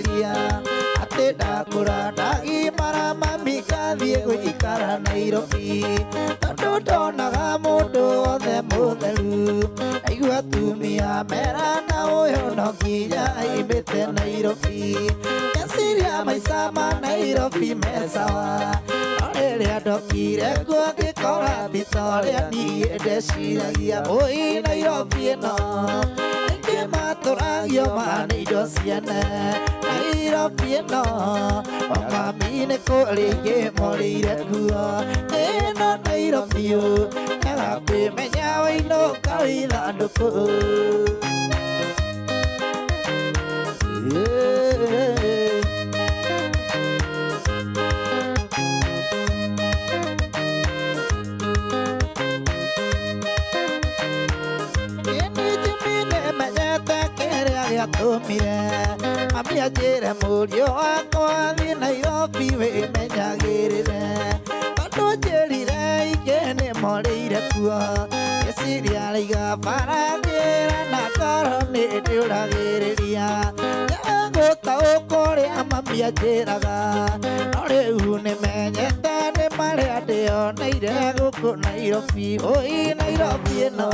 Nigeria Atenda kuranda imara mamika Diego ikara Nairobi Tondu ndonaga mundu othe mutheru Aigua tumia mera na uyu no nginya aimite Nairobi Ngeciria maica ma Nairobi me sawa No riria ndokire kuo ngikora ti ta uria niĩ ndeciragia Ui Nairobi ĩno aingĩ matũragio ma nĩ indo ciene Nairobi ĩno o mami nĩ kũrĩ ingĩmorĩire kuo ĩno Nairobi ega kwĩmenya wainũka wĩ ithandũkũ Tumire mami anjĩre mũriũ wakwa thiĩ Nairobi wĩmenyagĩrĩre tondũ njĩrire ingĩ nĩmorĩire kuo ngĩciria raiga bara njĩra na ngoro nĩndĩũragĩrĩria njagũtaũkwo ũrĩa mami anjĩraga no rĩu nĩmenyete nĩ marĩa ndĩoneire gũkũ Nairobi ui Nairobi ĩno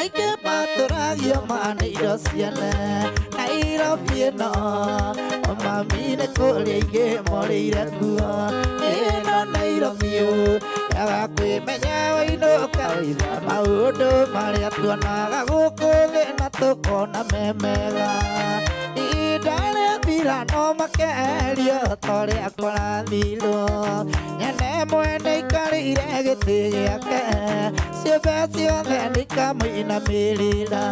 aingĩ matũragio ma nĩ indo ciene Nairobi ĩno o mami nĩ kũrĩ ingĩmorĩire kuo ĩno Nairobi yaga kwĩmenya wainũka wĩtha maũndũ marĩa tuonaga gũkũ thĩ na tũkona me mega ihinda rĩathira no makerio torĩa kũrathirwo nyene mwene ikarĩire gĩtĩ gĩake ciũmbe ciothe nĩikamũinamĩrĩra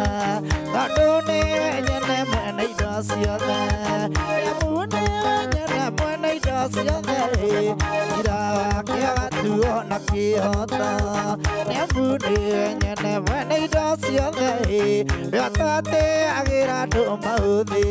tondũ nĩwe nyene mwene indo ciothe nyamũ nĩwe nyene mwene indo ciothe cira wake agatuo na kĩhoto nyamũ nĩwe nyene mwene indo ciothe we atatĩagĩra andũ maũthĩ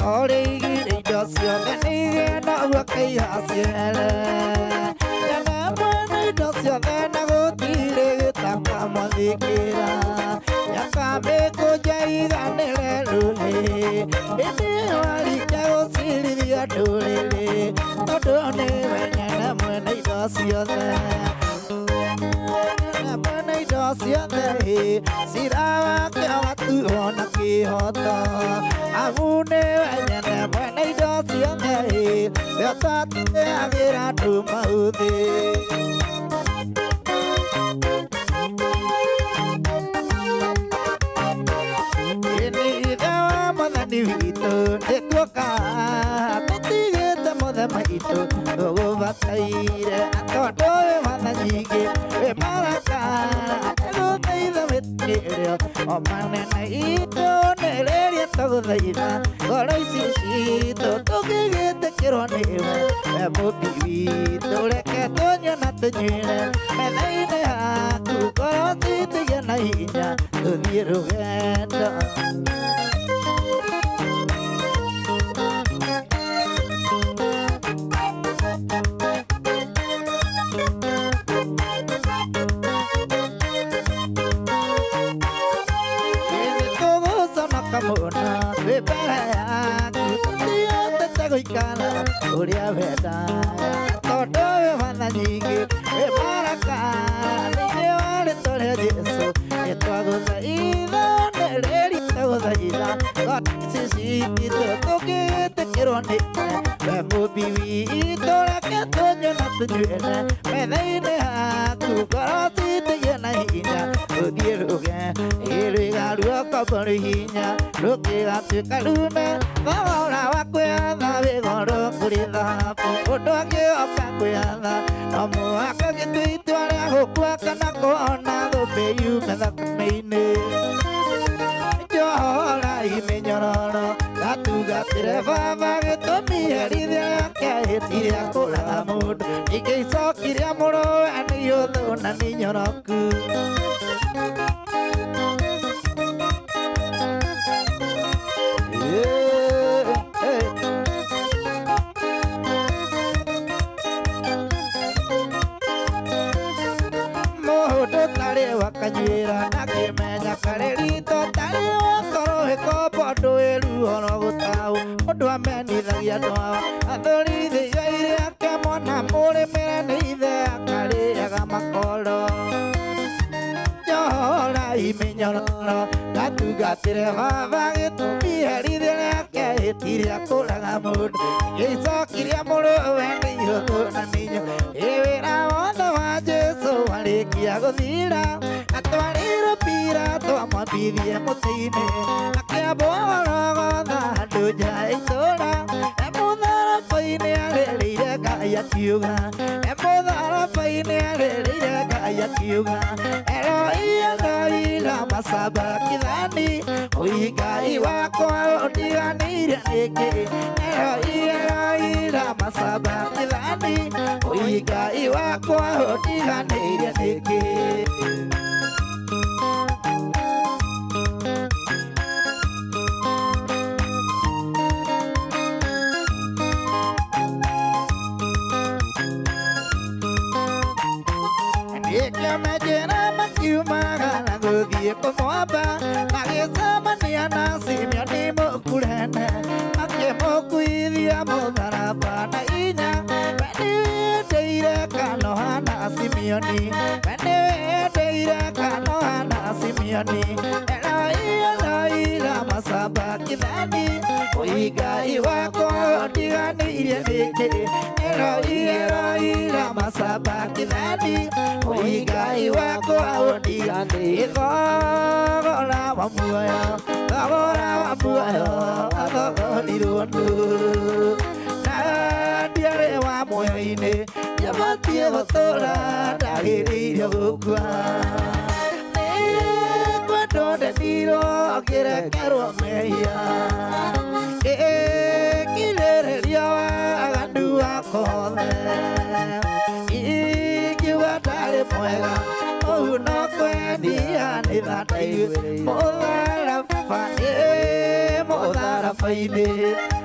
Origire indo ciothe nĩigĩe noguo kĩihaciele nyene mwene indo ciothe na gũtirĩ gĩtakamwathĩkĩra nyakamĩkũnja iganĩre rũrĩ ĩndĩ warĩkia gũcirithia ndũrĩrĩ tondũ nĩwe nyene mwene indo ciothe mwene indo ciothe cira wake agatuo na kĩhoto amu nĩwe nyene mwene indo ciothe we ũtatĩagĩra andũ maũthĩ nĩ ithe wa Mwathani witũ nĩtuoka tũtigĩte mũthema itũ tũgũbataire tondũ wĩ watha nyingĩ wĩ baraka tũgũthaitha wĩtĩrio o manene itũ nĩrĩrĩa tũgũthaitha ngoro ici citũ tũngĩgĩtĩkĩrwo nĩwe we mũmbi witũ reke tũnyue na tũnyuĩre metha-inĩ yaku ngoro citĩgĩe na hinya tũthiĩ rũgendo Kamona wĩmbere yaku tũtiotete gũikara ũrĩa wendaga tondũ wĩ watha nyingĩ wĩ baraka thĩinĩ wa rĩtwa rĩa Jesũ nĩtwagũthaitha nĩrĩrĩa tũgũthaitha ngoro ici citũ tũngĩgĩtĩkĩrwo nĩwe we mũmbi witũ reke tũnyue na tũnyuĩre metha-inĩ yaku ngoro citĩgĩe na hinya tũthiĩ rũgendo ruoko hinya rũkĩgatuĩka rume thogora wa kwĩyatha wĩ goro kũrĩ thahabu ũndũ angĩoka kwĩyatha no mũhaka gĩtue itua rĩa gũkua kana kuona thũmbĩ yume thakame-inĩ njohorai mĩnyororo gatugatĩre baba gĩtũmi herithia rĩake hĩtia kũraga mũndũ ningĩ icoki rĩa mũrũwe nĩ ihũthũ na nĩ nyoroku kanyuira na kimenya karerito tari wakoro hikopo nduiru horo gutau mundu amenithagia ndwao athũrithiga iria kemona mũrĩmĩre nĩ ithe akarĩaga makoro nyohora iminyororo gatungatĩre baba gĩtũmi herithia rĩake hĩtiria kũraga mũndũ gĩcokirie mũrũwe nĩ ihũthũ na ninyo wĩra wothe wa Jesũ warĩkia gũthira atwarĩirwo Pilato amwambithie mũtĩ-inĩ akĩambwo gorogotha handũ nja ya itũũra mũtharaba-inĩ arĩrĩire Ngai akiuga mũtharaba-inĩ arĩrĩire Ngai akiuga Eloi Eloi lama sabakithani oi Ngai wakwa ũndiganĩire nĩkĩ Eloi Eloi lama sabakithani oi Ngai wakwa ũndiganĩire nĩkĩ Nikiamejera makiumaga na gũthiĩ kũmwamba magĩcemania na Simeoni mũkurene makĩmũkuithia mũtharaba na hinya we nĩwendeire Kanoha na Simeoni we nĩwendeire Kanoha na Simeoni Eloi Eloi lama sabakithani oi Ngai wakwa ũndiganĩire nĩkĩ Eloi Eloi lama sabakithani oi Ngai wakwa ũndiganĩire thogora wa muoyo athogorirwo ndu na ndiarĩ wa muoyo-inĩ nĩabatie gũtũũra ndagĩrĩire gũkua nĩngwendwo ndenirwo ngĩrekerwo mehia ngĩkirĩrĩria waganu wakothe ingiuga ndarĩ mwega ũu no kwendia nĩ thandaihu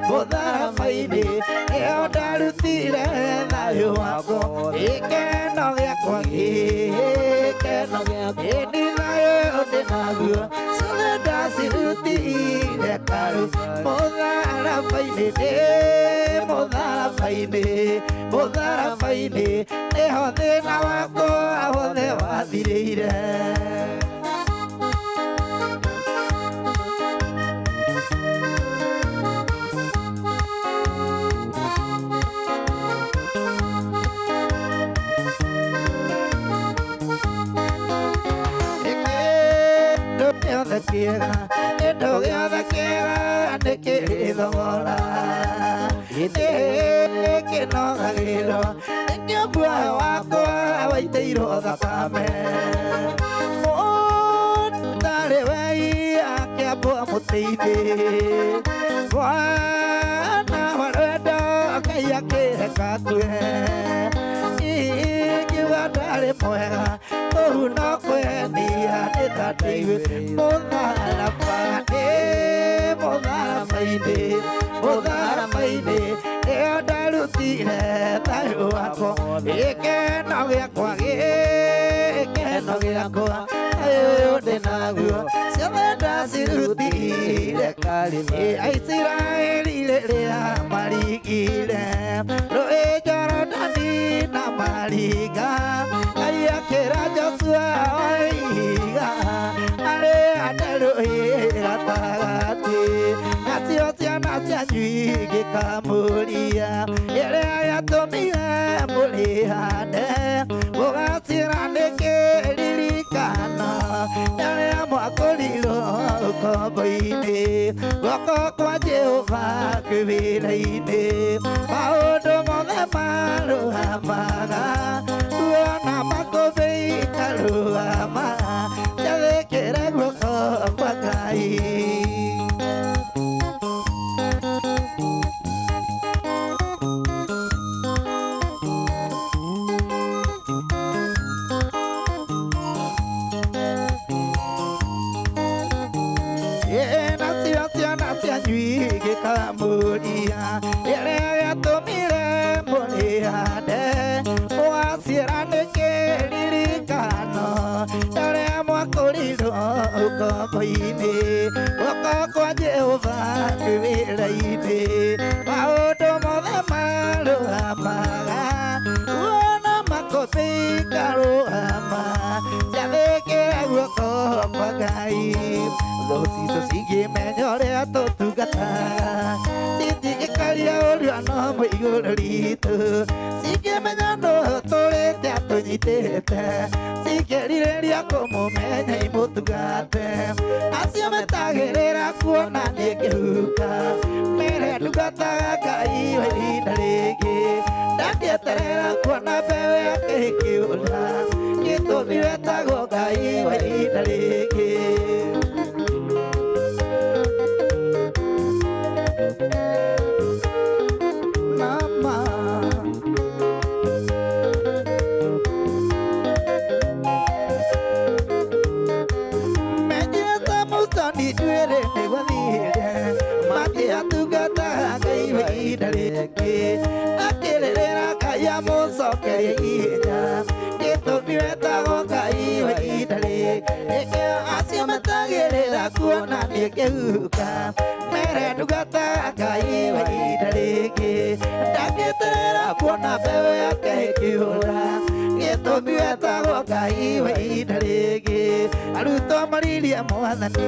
mũtharaba-inĩ ĩyo ndarutire thayũ wakwa gĩkeno gĩakwa ĩni thayũ ndĩnaguo ciothe ndacirutire karu mũtharaba-inĩ nĩho thĩna wakwa wothe wathirĩire kĩndũ gĩothe kĩega nĩ kĩrĩ thogora nĩkĩnogagĩrwo nĩkĩo muoyo wakwa waitĩirwo thakame mũtarĩ wei akĩambwo mũtĩ-inĩ mwana wa rwendo Ngai akĩreka kue ingiuga ndarĩ mwega ũu no kwenia nĩ thandaihu mũtharaba-inĩ ĩyo ndarutire thayũ wakwa gĩkeno gĩakwa thayũ ndĩnaguo ciothe ndacirutire karĩ Aisiraeli rĩrĩa maringire rũĩ Jorodani na maringa Ngai akĩra Joshua oiga arĩa nderũĩ gatagatĩ nacio ciana cianyu igĩkamũria ĩrĩa yatũmire mũrĩhande mũgacĩra nĩkĩririkano rĩrĩa mwakũrirwo ũkombo-inĩ guoko kwa Jehova kwĩ-wĩra-inĩ maũndũ mothe marũgamaga tuona makũmbĩ ikarũgama njathĩkĩre guoko kwa Ngai mũria ĩrĩa yatũmire mũrĩhande nyambo-inĩ guoko kwa Jehova kwĩ wĩra-inĩ maũndũ mothe marũgamaga kuona makobi karũgama njathĩkĩra guoko kwa Ngai thũ citũ cingĩmenya ũrĩa tũtungataga citingĩkaria ũrĩa no igũrũ ritũ cingĩmenya nũũ tũrĩte atũnyitĩte cingĩrirĩria kũmũmenya imũtugate acio metagĩrĩra kuona niĩ ngĩhuka mere ndungataga Ngai wa ihinda rĩngĩ ndangĩeterera kuona mbeũ yake ĩkĩũra gĩtũmi wetagwo Ngai wa ihinda rĩngĩ. Akĩrĩrĩra Ngai amũcokerie ihenya gĩtũmi wetagwo Ngai wa ihinda rĩngĩ acio metagĩrĩra kuona niĩ ngĩhuka mere ndungataga Ngai wa ihinda rĩngĩ ndangĩeterera kuona mbeũ yake ĩkĩũra gĩtũmi wetagwo Ngai wa ihinda rĩngĩ arutwo maririe Mwathani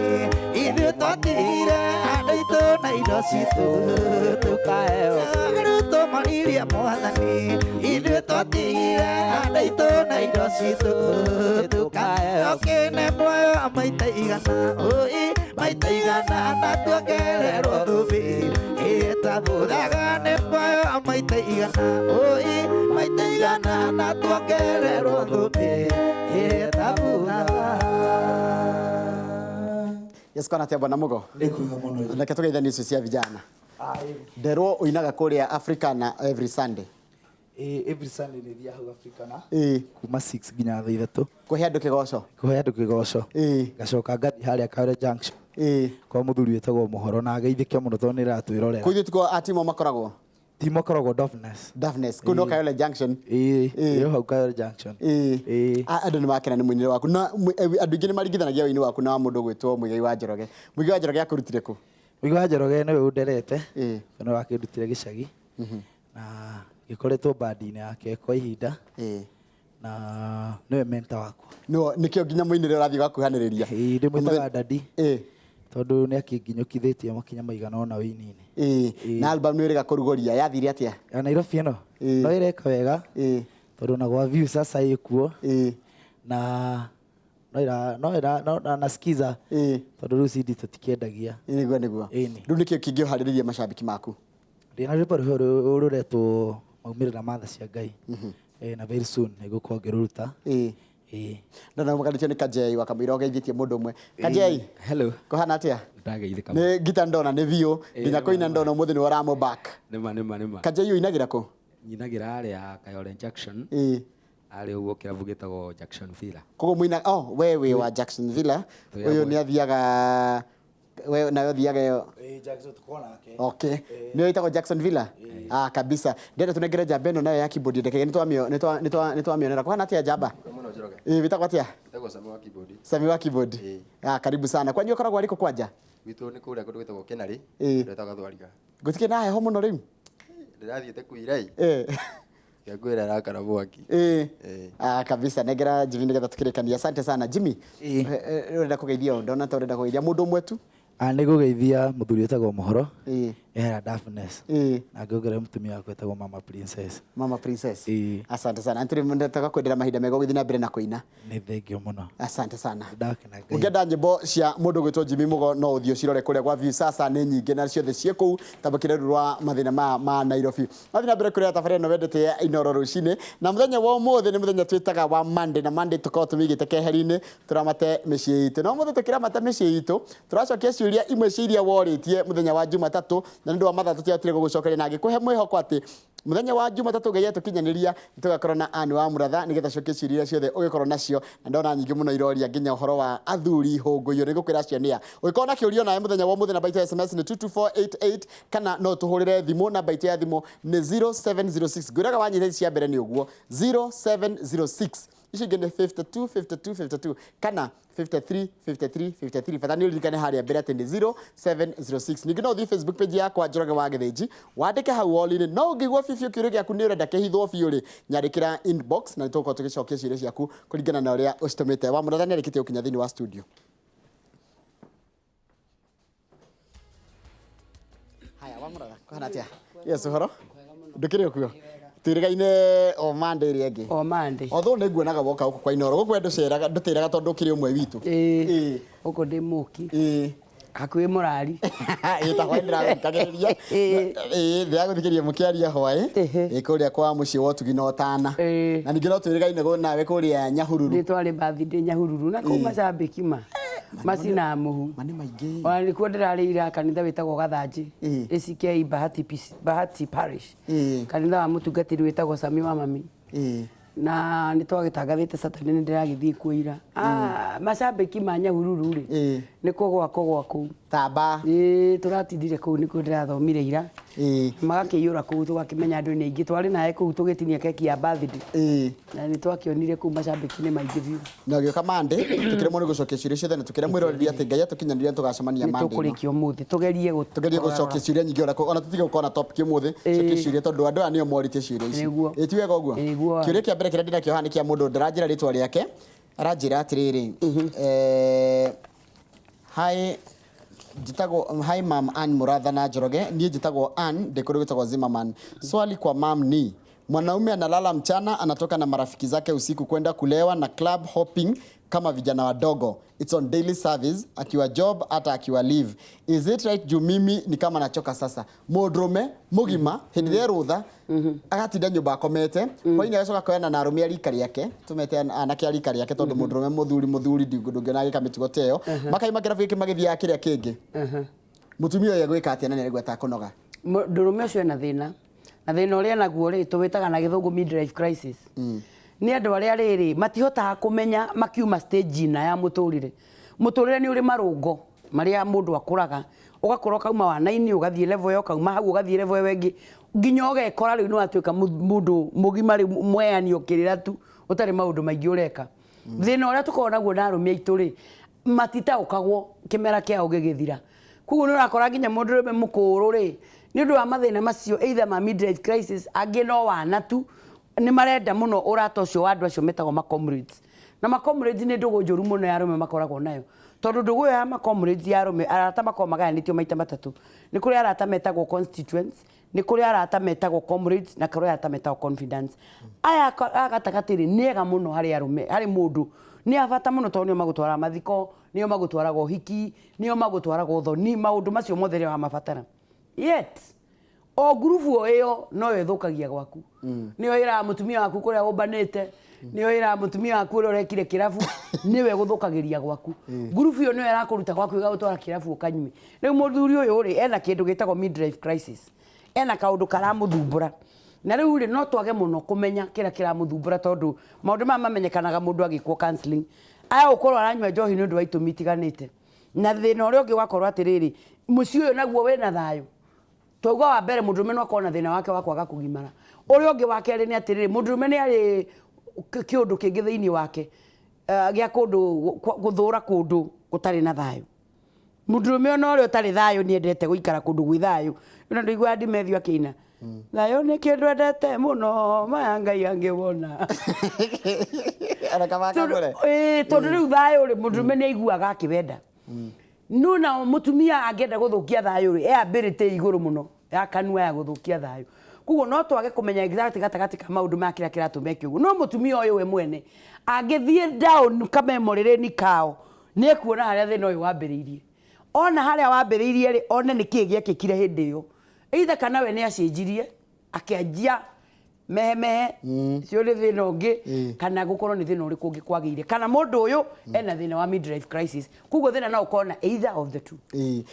ithuĩ twatigire andũ aitũ na indo citũ tũkaheo arutwo maririe Mwathani ithuĩ twatigire andũ aitũ na indo citũ tũkaheo kĩne muoyo maita igana maita igana na tuongererwo thũmbĩ ĩtathũthaga nĩ muoyo maita igana maita igana na tuongererwo thũmbĩ ĩtathũthaga. Yes, kona tia bwana mugo. Ndake tugeithanie icio cia vijana. Nderwo uinaga kuria Africana every Sunday. Every Sunday nĩ thia hau Africana. Kuma 6 nginya 3. Kuhe andu kigoco. Kuhe andu kigoco. Gacoka ngathi haria Kawere Junction. Kwa muthuri wetagwo Mohoro na geithĩke mũno tondũ nĩ ratwĩrorera. Kuithu tiko atimo makoragwo. Timo koragwo Daphnes. Kuno Kawere Junction. Yo hau Kawere Junction. Andu nĩ makena nĩ mũinire waku na andu ingĩ nĩ maringithanagia wĩini waku na mũndũ gwĩtwo Muigai wa Njoroge. Muigai wa Njoroge akurutire ku? Muigai wa Njoroge nĩwe underete. Nĩ wakĩndutire gĩcagi. Na gĩkoretwo bandi-inĩ yake kwa ihinda. Na nĩwe mentor wakwa. No nĩkĩo nginya mũinire ũrathiĩ gakuhanĩrĩria. Ndĩ mũitaga Dadi. Tondũ nĩ akĩnginyũkithĩtie makinya maigana ũna wĩini-inĩ. Na album nĩ ĩrĩga kũrugũria yathire atĩa? Ya Nairobi ĩno no ĩreka wega tondũ na gwa view sasa ĩkuo na no nasikiza tondũ rĩu CD tũtikĩendagia. Nĩguo. Rĩu nĩkĩo kĩngĩũharĩrĩria macambĩki maku? Ndĩna rwĩmbo rũretwo maumĩrĩra matha cia Ngai na very soon nĩgũkorwo ngĩrũruta. Ndona mũkanĩtio nĩ Kajei wa Kamũira ũgeithĩtie mũndũ ũmwe. Kajei. Hello. Kũhana atĩa? Ndageithĩka. Nĩ ngita ndona nĩ biũ nginya kũina ndona ũmũthĩ nĩ waramo back. Nĩma. Kajei ũinagĩra kũ? Nyinagĩra harĩa Kayole Junction. Harĩa ũguo kĩrabu gĩtagwo Jackson Villa. Koguo mũina wewe wa Jackson Villa ũyũ nĩ athiaga wewe nayo thiaga yo. Jackson tuko nake. Okay. Nĩ wĩtagwo Jackson Villa? Kabisa. Ndĩrenda tunengere njamba ĩno nayo ya keyboard ndeke nĩtwamĩonera. Kũhana atĩa njamba? Wĩtagwo atĩa? Wĩtagwo Sami wa keyboard. Sami wa keyboard. Karibu sana. Kwanyu ũkoragwo arĩkũ kwanja? Gwitũ nĩ kũrĩa kũndũ gwĩtagwo Kenari. Ndetagwo Thwariga. Gũtikĩrĩ na heho mũno rĩu? Ndĩrathiĩte kuirai. Ngwĩra rakara mwaki. Kabisa. Nengera Jimmy nĩgetha tukĩrĩkania. Asante sana Jimmy. Ũrenda kũgeithia ndona ta ũrenda kũgeithia mũndũ ũmwe tu? Nĩ gũgeithia mũthuri wetagwo Mohoro ehera Daphnes na ngĩongerera mũtumia wakwa wetagwo Mama Princess. Asante sana. Anturi ndetaka kwendera mahinda mega gũthiĩ na mbere na kũina. Nĩ thengio mũno. Asante sana. Ndakena Ngai. Ũngĩenda nyĩmbo cia mũndũ gwĩtwo Jimmy Mugo no ũthiĩ ũcirore kũrĩa gwa View sasa nĩ nyingĩ na ciothe ciĩ kũu tabakĩre rwa mathĩna ma Nairobi. Mathiĩ na mbere kũrĩa tabarĩra ĩno wendete ya Inoro rũcinĩ na mũthenya wa ũmũthĩ nĩ mũthenya twĩtaga wa Monday na Monday tũkoragwo tũmĩigĩte keheri-inĩ tũramate mĩciĩ itũ. No mũthĩ tũkĩramata mĩciĩ itũ tũracokia ciũria imwe cia iria worĩtie mũthenya wa Jumatatũ na nĩ ũndũ wa mathaa tũtiahotire gũgũcokeria na ngĩkũhe mwĩhoko atĩ muthenya wa Jumatatũ Ngai atũkinyanĩria nĩtũgakorwo na Anne wa Mũratha nĩgetha cokie ciũria ciothe ũgĩkorwo nacio na ndona nyingĩ mũno iroria nginya ũhoro wa athuri hũngũiyo nĩgũkwĩra cio nĩa ũgĩkorwo na kĩũrio nawe mũthenya wa mũthenya namba itũ ya SMS nĩ 22488 kana no tũhũrĩre thimũ namba itũ ya thimũ nĩ 0706 ngwĩraga wanyita cia mbere nĩ ũguo 0706 ici ngene 52 52 52 kana 53 53 53 fatani ulikane haria mbere ati ni 0706 ningi no thi Facebook page yakwa Njoroge wa Githinji wandike hau all-in no ngigwa fifio kiuru giaku ni urenda kehithwo biu ri nyarikira inbox na nituko tugicokia ciria ciaku kuringana na uria ucitumite wa munathani arikite ukinya thini wa studio. Haya wamuraga kana atia yes horo ndukire kuo twirigaine o Monday iri engi o Monday otho ne nguonaga woka uko kwa Inoro gukwe nduceraga ndutiraga tondu kiri umwe witu uko ndi muki hakuhi murari ita kwa ndira kageria ndiago thikiria mukiaria hwae ikuria kwa muci wotugi no tana na ningi no twirigaine go nawe kuria Nyahururu ndi twari birthday Nyahururu na kuma cambiki macina muhu mani maingi wani ko ndirarira kanitha witagwo Gathanji ACK Bahati Parish kanitha wa mutungatiri witagwo Sami wa Mami na ni twagitangathite Saturday ni ndiragithii kuira macambiki ma Nyahururu ri ni ko gwako kuu tamba turatindire kuu ni ko ndirathomire ira magakiyura kuu tugakimenya andu ni ingi twari nae kuu tugitinia keki ya birthday na ni twakionire kuu macambiki ni maingi biu na gioka Monday tukire mo ni gucokia ciuria ciothe na tukire mwiroriria ati Ngai atukinyaniria tugacemania Monday tukuriki umuthi tugerie gucokia ciuria nyingi ona tutige gukona topic umuthi cokia ciuria tondu andu anio moritie ciuria ici itiwega uguo kiuria kia mbere kira ndinakio hani kia mundu ndirajira ritwa riake aranjira atiriri hi mam Ann Murathana Njoroge nie njitagwo Ann ndikuru gitagwo Zimmerman swali kwa mam ni mwanaume analala mchana anatoka na marafiki zake usiku kwenda kulewa na club hopping kama vijana wadogo it's on daily service akiwa job hata akiwa leave is it right juu mimi ni kama nachoka sasa mudrume mugima hindi ya rutha agatinda nyumba akomete kwa ina gacoka koena na arumia rikari yake tumete anake rikari yake tondu mudrume muthuri ndungiona gika mitigo teo makaima kirabu magithia kiria kingi mutumia uyu gwika atia na ni gweta kunoga ndurume ucio na thina uria naguo ri tuwitaga na githungu midlife crisis ni andu aria riri matihotaga kumenya makiuma stage na ya muturire ni uri marungo maria mundu akuraga ugakora kauma wa 9 ugathie level yo kauma hau ugathie level wengi nginya ugekora riu no atuika mundu mugima ri mweani ukirira tu utari maundu maingi ureka thina uria tukona guo na arumia ituri matitaukagwo kimera kia ugigithira kuguo ni urakora nginya mundu ri mukuru ri ni undu wa mathina macio either ma midlife crisis angi no wana tu ni marenda muno urata ucio wa andu acio metagwo ma comrades na ma comrades ni ndugu njuru muno ya arume makoragwo nayo tondu ndugu ya ma comrades ya arume arata makoma magayanitio maita matatu ni kuri arata metagwo constituents ni kuri arata metagwo comrades na kuri arata metagwo confidence aya agatagatiri niega muno hari arume hari mundu ni abata muno tondu ni magutwara mathiko ni magutwara go hiki ni magutwara go thoni maundu macio mothe wa mabatara yet o grupu iyo no yethukagia gwaku niyo ira mutumia waku kuria umbanite niyo ira mutumia waku uria urekire kirabu niwe guthukagiria gwaku grupu iyo niyo irakuruta gwaku igagutwara kirabu ukanyume riu muthuri uyu ri ena kindu gitagwo midlife crisis ena kaundu karamuthumbura na riu ri no twage muno kumenya kira kiramuthumbura tondu maundu ma mamenyekanaga mundu agikwo counseling aya ukorwo aranywa njohi ni undu wa itumi itiganite na thina uria ungi wakorwo atiriri muci uyu naguo wina thayo togwa wa mbere mundume no kona thina wake wa kwaga kugimara uri ungi wake ri ni atiriri mundume ni ari kiundu kingi thiini wake gia kundu guthura kundu gutari na thayo mundume no uri utari thayo ni endete guikara kundu gwi thayo ino ndigwa ndimethio akina thayo ni kindu endete muno maya Ngai angibona ana kama kagore tondu riu thayo ri mundume ni aiguaga akibenda no na mutumia angenda guthukia thayo ri ability iguru muno ya kanua ya guthukia thayo kuguo no twage kumenya exact gatagati ka maundu ma kira kiratumeke uguo no mutumia uyu we mwene angithie down ka memory ni kao ni ekuona haria thina uyu wambiriirie ona haria wambiriirie ri one ni kie giekikire hindi iyo either kana we ni acenjirie akianjia mehe cio ri thina ungi kana gukorwo ni thina uriku ungi kwagiire kana mundu uyu ena thina wa midlife crisis kuguo thina no ukona either of the two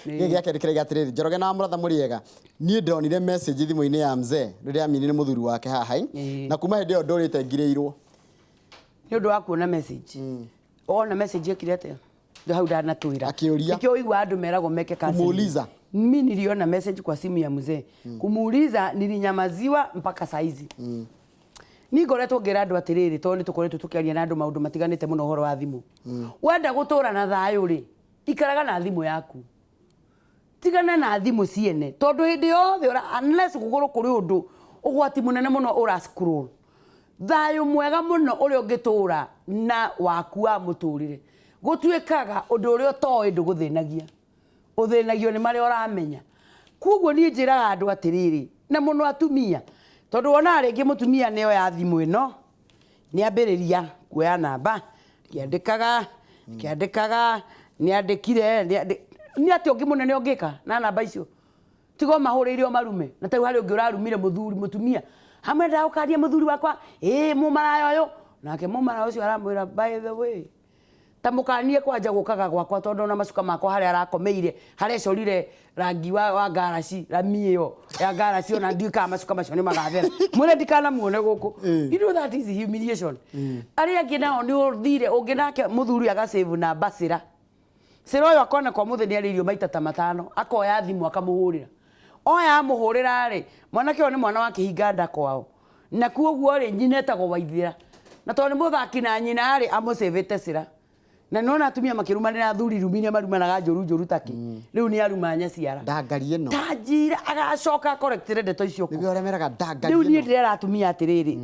gigi yake rikire gatiriri Njoroge na Muratha muriega nie ndonire message thimu-ini ya mzee riria amini ni muthuri wake haha na kuma hindi iyo ndurite ngireirwo ni undu wa kuona message ona message ikire atia ndo hau ndana twira akiuria ikio igwa andu meragwo meke kasi kumuuliza mimi niliona message kwa simu ya mzee kumuuliza nilinyamaziwa mpaka saizi ni ngoretwo ngira andu atiriri to ni tukoretwo tukiaria na andu maundu matiganite muno horo wa thimu wenda gutura na thayu ri ikaraga na thimu yaku tigana na thimu ciene tondu hindi yothe unless guguru kuri undu ugwati munene muno ura scroll thayu mwega muno uri ungitura na waku wa muturire gutuikaga undu uri utoi nduguthinagia uthinagio ni mari uramenya kuguo ni njiraga andu atiriri na muno atumia tondu wona ringi mutumia nio ya thimu ino ni ambiriria kuoya namba kiandikaga ni andikire ni ati ungi munene ungika na namba icio tigo mahuririo marume na tau hari ungi urarumire muthuri mutumia hamwe ndaukaria muthuri wakwa mumarayo yo nake mumarayo ucio aramwira by the way tamukanie kwanja gukaga gwakwa tondu na macuka makwa hari arakomeire hari ecorire rangi wa garaci ramio ya garaci ona ndika macuka macio ni magathera mwene ndikana muone guku you know that is humiliation ari angi nao ni uthire ungi nake muthuri agasave na basira siro yo akona kwa mutheni aririo maita ta matano akoya thimu akamuhurira oya amuhurira ri mwanake oni mwana wake hinganda kwao na kuoguo ri nyinetagwo waithira na tondu muthaki na nyina ri amusevete sira na nona atumia makirumanira thuri rumine marumanaga njuru taki riu ni aruma nyaciara ndangari ino tajira agacoka corrected ndeto icio nibi oremeraga ndangari riu ni ndira atumia atiriri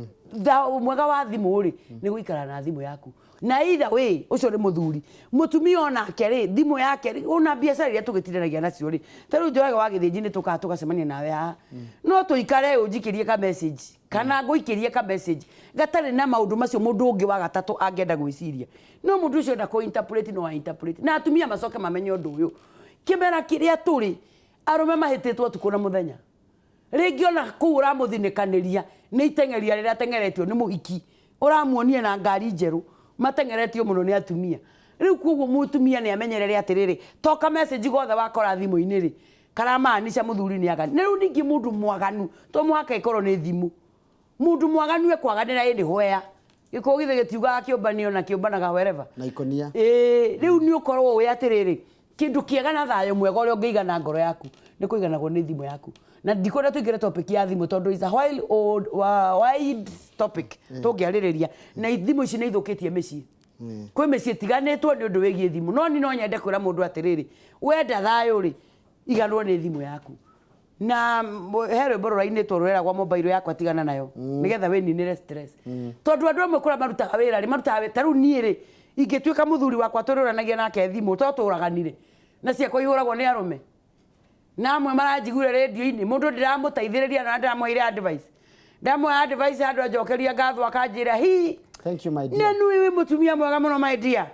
mwega wa thimu ri ni guikara na thimu yaku na either way ucio ni muthuri mutumia ona keri thimu yake ri ona biacara iria tugitiranagia nacio ri taru njoraga wa githinji ni tukacemania nawe ha no tuikare unjikirie ka message kana nguikirie ka message gatari na maundu macio mundu ungi wa gatatu angenda gwiciria no mundu ucio nda ko interpret no interpret na atumia macoke mamenye undu uyu kimera kiria turi arume mahititwo tukuna muthenya ringi ona kuura muthinikaniria ni itengeria riria tengeretio ni muhiki uramuonie na ngari njeru matengeretio muno ni atumia riu kuguo mutumia ni amenyerere atiriri toka message gothe wakora thimu-ini ri karamaanisha muthuri ni agani riu ningi mundu mwaganu to mwaka ikoro ni thimu mundu mwaganu ekwaganira indi hoya gikogithe gitiuga kiumbanio na kiumbanaga wherever na ikonia riu ni ukorwo we atiriri kindu kiega na thayo mwega uri ungiigana ngoro yaku ni kuiganagwo ni thimu yaku na ndikona tuigire topic ya thimu tondu is a wide topic tungiaririria na thimu ici ni ithukitie micii kwi micii tiganitwo ni undu wigie thimu no ni no nyende kwira mundu atiriri wenda thayo ri iganwo ni thimu yaku na here borora-ini tworweragwa mobile yakwa tigana nayo nigetha we ninire stress tondu andu amwe kura marutaga wira ri marutaga taru nie ri ingituika muthuri wakwa tururanagia nake thimu toturaganire na ciakwa ihuragwo ni arume na amwe maranjigure radio-ini mundu ndiramutaithiriria na ndiramuheire advice andu ajokeria ngatho akanjira hi thank you my dear nenu iwe mutumia mwega muno my dear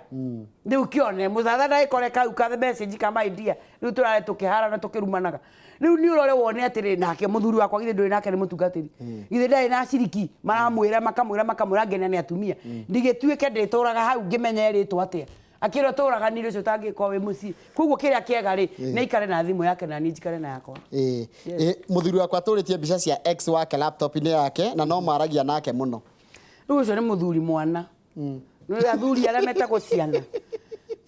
riu kione muthatha ndaikore kau ka message ka my dear riu turare tukihara na tukirumanaga riu ni urore wone atiri nake muthuri wakwa githe nduri nake ni mutungatiri githe ndai na ciriki maramwira makamwira ngena ni atumia ndigituike ndituraga hau ngimenya ritwa atia akiro turaganire ucio tangiko we muci kuguo kiria kiega ri ni ikare na thimu yake na ni njikare na yakwa muthuri wakwa turitie mbica cia ex wake laptop-ini yake na no maragia nake muno riu ucio ni muthuri mwana ni athuri aria metagwo ciana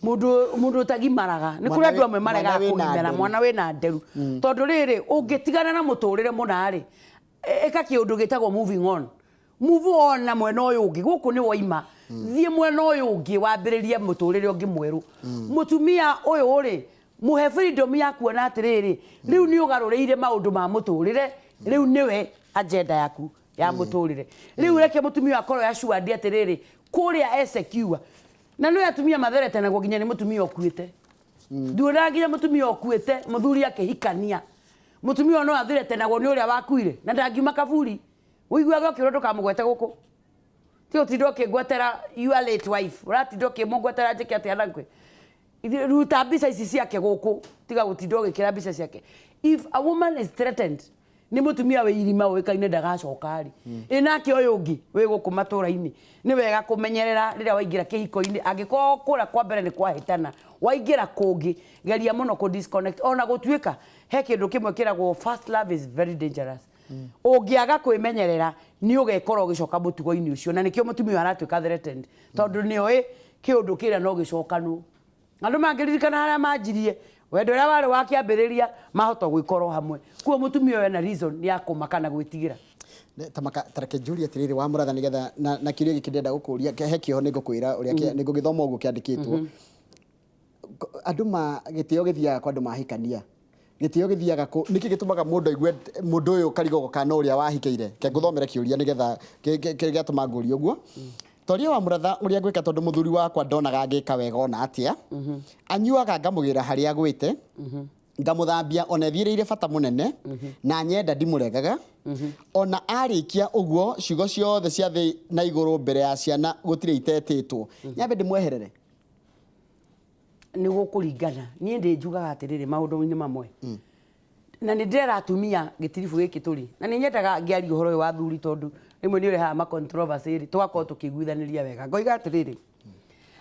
mundu utagimaraga ni kuri andu amwe marega kuimera mwana wina nderu tondu riri ungitigana na muturire munari eka kiundu gitagwo moving on move on na mwena uyu ungi guku ni waima thie mwena uyu ungi wambiririe muturire ungi mweru mutumia uyu uri muhe freedom ya kuona atiriri riu ni ugaruriire maundu ma muturire riu niwe agenda yaku ya muturire riu reke mutumia akoro ya shuadi atiriri kuria secure na no atumia matherete na ginya ni mutumia okuite ndura ginya mutumia okuite muthuri akihikania mutumia no athirete nago ni uria wakuire na ndangiuma kaburi uiguaga kirondo kamugwete guku ti utindo kingwetera you are late wife uratindo kimugwetera njike ati anakwe ruta mbica ici ciake guku tiga gutindo gikira mbica ciake if a woman is threatened ni mutumia we irima wikaine ndagacoka ri inake uyu ungi we guku matura-ini ni wega kumenyerera riria waingira kihiko-ini angiko kura kwa mbere ni kwahitana waingira kungi geria muno ku disconnect ona gutuika he kindu kimwe kiragwo first love is very dangerous ungiaga kwimenyerera ni ugekora ugicoka mutugo-ini ucio na nikio mutumia aratuika threatened tondu ni oi kiundu kiria no gicokanu andu mangiririkana haria manjirie wendo uria wari wakiambiriria mahota gwikoro hamwe kuo mutumia we na reason ya kumaka na gwitigira tamaka tareke Julia tiriri wa muratha nigetha na kirio giki ndenda gukuria he kiho ningukwira uria ningugithoma uguo kiandikitwo andu ma gitio githiaga kwa andu mahikania gitio githiaga niki gitumaga mundu igwe mundu uyu karigo kana uria wahikeire ke nguthomera kiuria nigetha kigatuma nguri uguo Toria wa muratha uria gwika tondu muthuri wakwa ndonaga angika wega ona atia anyuaga ngamugira haria gwite ngamuthambia ona thireire bata munene na nyenda ndimuregaga ona arikia uguo ciugo ciothe cia thi na iguru mbere ya ciana gutire itetitwo nyambe ndimweherere ni gukuringana nie ndi njugaga atiriri maundu-ini mamwe na ni ndera atumia gitirifu giki turi na ni nyendaga ngiari uhoro wa thuri tondu rimwe ni ureha ma controversy ri twako tukiguithaniria wega ngoiga atiriri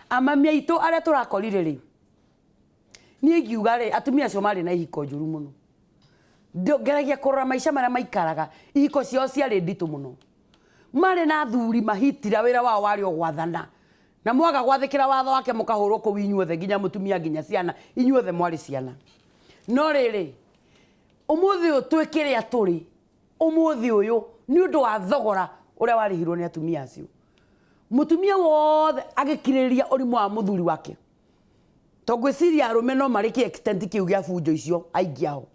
amamia itu aria turakorire ri ni ngiuga ri atumia cio mari na ihiko njuru muno ngeragia kurora maisha maria maikaraga ihiko cio ciari nditu muno mari na thuri mahitira wira wao wari o gwathana na mwaga gwathikira watho wake mukahurwo ku inyuothe nginya mutumia nginya ciana inyuothe mwari ciana no riri umuthi uyu twikire aturi umuthi uyu ni undu wa thogora uria warihirwo ni atumia acio mutumia wothe agikiriria urimu wa muthuri wake togwiciria arume no mariki extent kiu gia bunjo icio aingiao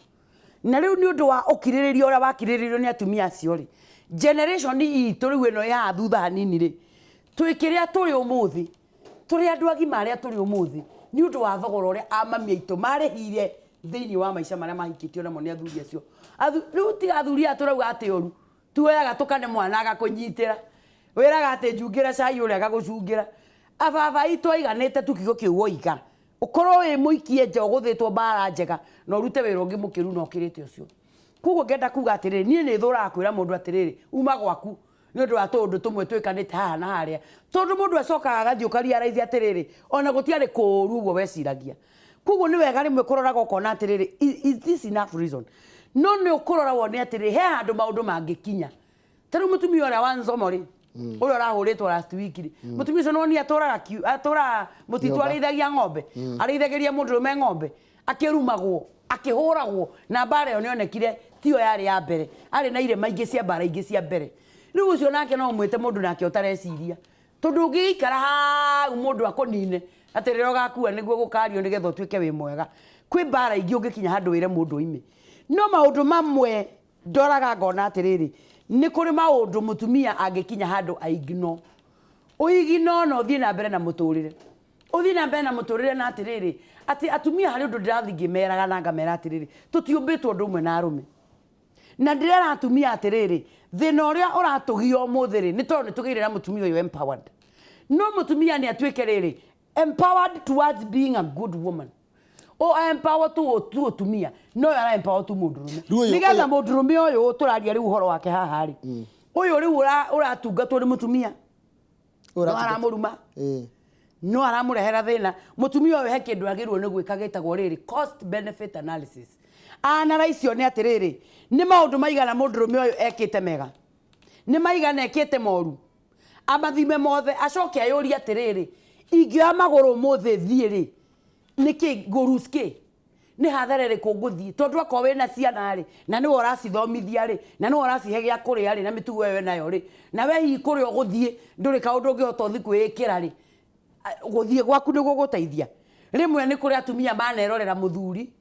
na riu ni undu wa ukiririria uria wakiriririo ni atumia acio ri generation itu riu eno ya thutha hanini ri twikire turi umuthi turi andu agima aria turi umuthi ni undu wa thogora uria amamia itu marihire thiini wa maisha maria mahikitio namo ni athuri acio riu tiga athuri aturauga ati oru tuoyaga tukane mwana agakunyitira wiraga ati njungira cai uria agagucungira ababa itu aiganite tukigo kiu woiga ukorwo wi muikie nje uguthitwo bara njega no urute wira ungi mukiru no kirite ucio kugo ngenda kuga atiriri nie ni thura kwira mundu atiriri uma gwaku ni undu wa tundu tumwe twikanite haha na haria tondu mundu acokaga agathiukaria raithi atiriri ona gutiari kuru uguo weciragia kugo ni wega rimwe kuroraga ukona atiriri is this enough reason no ni ukurora wone atiriri he handu maundu mangikinya taru mutumia uria wa Nzomori uria rahuritwo last week ri mutumia ucio no ni atura mutitu arithagia ng'ombe arithagiria mundurume ng'ombe akirumagwo akihuragwo na bara yo nionekire tio yari ya mbere ari na ire maingi cia bara ingi cia mbere riu ucio nake no mwite mundu nake utareciria tondu ngiikara ha mundu akonine atiriro gakua niguo gukario nigetha utuike wi mwega kwi bara ingi ungikinya handu wire mundu ime no maundu mamwe ndoraga ngona atiriri ni kuri maundu mutumia angikinya handu aigino uigino no thie na mbere na muturire uthie na mbere na muturire na atiriri ati atumia hari undu ndirathingi meraga na ngamera atiriri tutiumbitwo ndumwe na arume na ndirera atumia atiriri thina uria uratugio muthiri ni tondu nitugire na mutumia uyu empowered no mutumia ni atuike riri empowered towards being a good woman o empower tu utumia no ara empower tu mundurume nigetha mundurume uyu turaria riu uhoro wake haha ri uyu riu uratungatwo ni mutumia aramuruma no aramurehera thina mutumia uyu he kindu agirwo ni gwika gitagwo riri cost benefit analysis analyze ni atiriri ni maundu maigana mundurume uyu ekite mega ni maigana ekite moru amathime mothe acoke ayuria atiriri ingioya maguru mothe thiiri niki nguruske ni hatharere kunguthie tondu akwa wina ciana ri na ni uracithomithia ri na ni uracihe gia kuria ri na mitugo wewe nayo ri na we hi kuria uguthie nduri kaundu ngihota uthi kwikira ri guthie gwaku ni guguteithia rimwe ni kuri atumia manerorera muthuri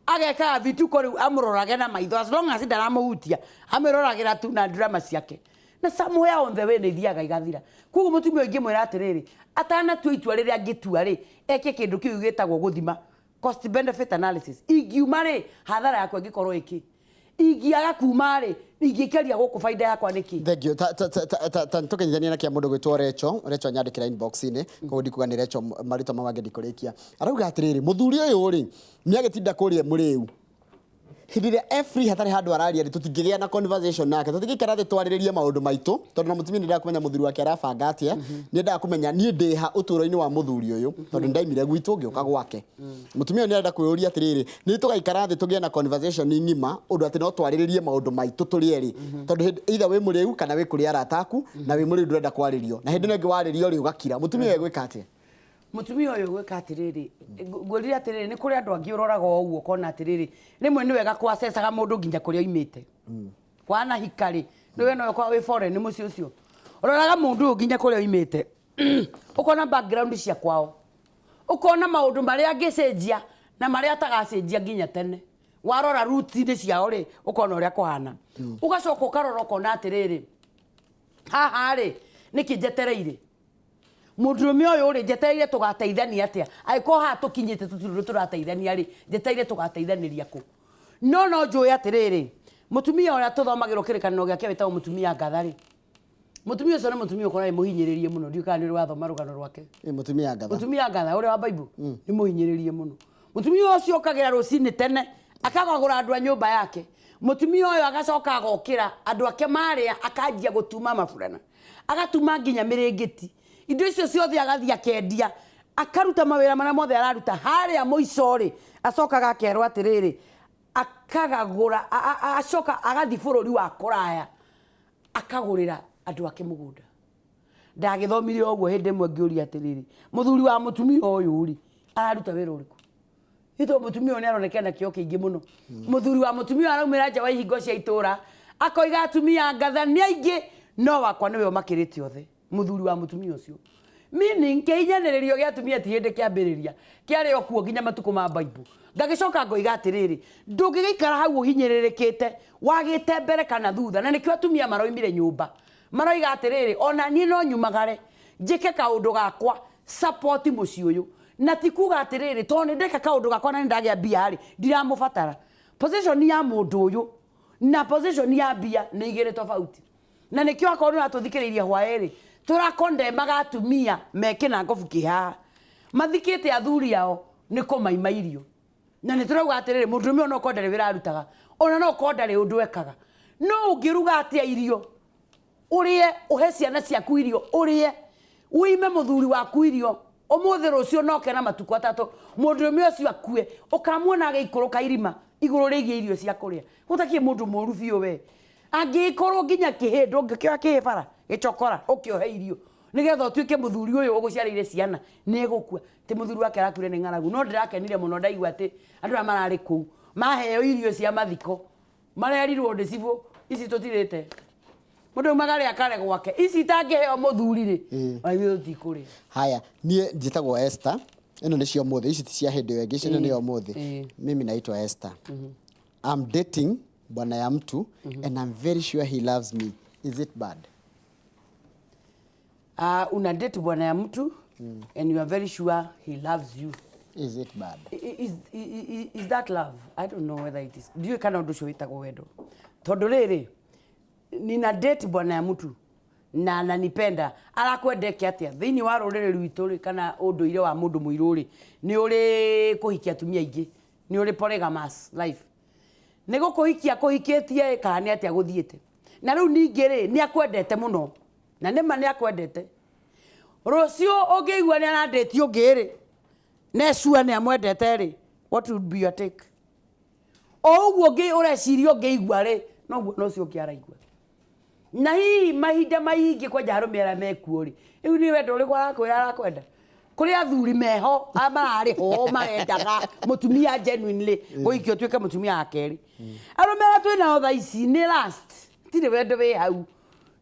ageka vituko riu amurorage na maitho as long as ndaramuhutia amiroragira tu na drama ciake na somewhere on the way ni thiaga igathira kugo mutumia ingi mwira atiriri atana tu itua riria angitua ri eke kindu kiu gitagwo guthima cost benefit analysis ingiuma ri hathara yakwa ngikorwo iki ingiaga kuma ri ingikeria guku faida yakwa niki thank you tukenyithania na kia mundu gwitwo Recho nyandikira inbox ini koguo ndikuga ni Recho marito mamange ndikurikia arauga atiriri muthuri uyu ri ni agitinda kuria muriu hindire every hatari handu araria ri tutingigia na conversation nake tutingikara thi twariririe maundu maitu tondu na mutumia nda kumenya muthuri wake arabanga atia ni nda kumenya ni ndiha uturo-ini wa muthuri uyu tondu ndaimire gwitu ngioka gwake mutumia ni nda kuyuria atiriri ni tugaikara thi tugie na conversation ngima undu ati no twariririe maundu maitu turi eri tondu either we muriu kana we kuri arataku na we muriu ndurenda kwaririo na hindi no ngi waririo ri ugakira mutumia we gwika atia mutumia uyu gwika atiriri ngurira atiriri ni kuri andu angi uroraga uguo kona atiriri rimwe ni wega kwacecaga mundu nginya kuria oimite kwana hikari niwe no kwa we foreign ni mucio ucio ororaga mundu nginya kuria imite ukona background cia kwao ukona maundu maria angicenjia na maria atagacenjia nginya tene warora roots ine ciao ri ukona uria kuhana ugacoka ukarora ukona atiriri haha ri niki njetereire mundurume uyu ri njetereire tugateithania atia aiko ha tukinyite turateithania ri njetereire tugateithaniria ku no njui atiriri mutumia uria tuthomagirwo kirikaniro giake wetagwo mutumia Ngatha ri mutumia ucio ni mutumia ukora muhinyiririe muno ndiukana ni wathoma rugano rwake mutumia Ngatha uria wa Bible ni muhinyiririe muno mutumia ucio okagira rucini tene akagagura andu a nyumba yake mutumia uyu agacoka agokira andu ake maria akanjia gutuma maburana agatuma nginya miringiti indo icio ciothe agathia kendia akaruta mawira maria mothe araruta haria muicori acokaga akerwo atiriri akagagura acoka agathi bururi wa kuraya akagurira andu ake mugunda ndagithomire oguo hindi mwe ngiuria atiriri muthuri wa mutumia uyu ri araruta wira uriku ito mutumia uyu aronekana kio kiingi muno muthuri wa mutumia araumira nja wa ihingo cia itura akoiga atumia Ngatha ni aingi no wakwa niwe makirite othe muthuri wa mutumia ucio meaning keinyaniririo gia atumia ti hindi kiambiriria kiari okuo nginya matuko ma Bible ngagicoka ngoiga atiriri ndungigeikara hau uhinyiririkite wagite mbere kana thutha na nikio atumia maroimire nyumba maroiga atiriri ona ni no nyumagare njike kaundu gakwa support muci uyu na tikuga atiriri to ni ndeka kaundu gakwa na ndagia bia ri ndiramubatara position ya mundu uyu na position ya bia ni igire tofauti na nikio akorwo atuthikiriria hwaeri turakondemaga atumia mekina ngobu kiha mathikite athuri yao ni kumaima irio na ni turauga atiriri mundurume ono kondare wira arutaga ona no kondare undu ekaga no ungiruga atia irio urie uhe ciana ciaku irio urie uime muthuri waku irio umuthi rucio noke na matuko atatu mundurume ucio akue ukamuona ageikuruka irima iguru rigie irio cia kuria gutakie mundu moru biu we angikorwo nginya kihindu ngikio akibara gicokora ukiohe irio nigetha utuike muthuri uyu uguciarire ciana ni gukua ti muthuri wake arakuire ni ng'aragu no ndirakenire muno ndaigua ati andu a marari ku maheo irio cia mathiko marerirwo ndicibu ici tutirite mundu magari akare gwake ici tangiheo muthuri ri ayo tikuri haya nie njitagwo Esther ino ni cio mothe ici ti cia hindi yo ngici ni yo mothe mimi naitwa Esther I'm dating bwana ya mtu and I'm very sure he loves me is it bad una date bwana ya mtu and you are very sure he loves you is it bad is that love I don't know whether it is do you kana undu cio itago wendo tondu riri nina date bwana ya mtu na ananipenda arakwendeke atia thiini wa rurire rwitu ri kana unduire wa mundu muiru ri ni uri kuhikia atumia ingi ni uri polygamous life nego kuhikitie kana ni atia guthiete na riu ningi ri ni akwendete muno na nima ni akwendete rucio ungiigua ni anandeti ungiri nesua ni amwendete ri what would be your take oguo ngi ureciria ungiigua ri noguo no cio kiaraigua na hii mahinda maingi kwa jarumira mekuo ri riu ni wendo uri arakwenda kuri athuri meho amarari ho marendaga mutumia genuinely guikio tuike mutumia akeri arumira twina otha ici ni last tiri wendo we hau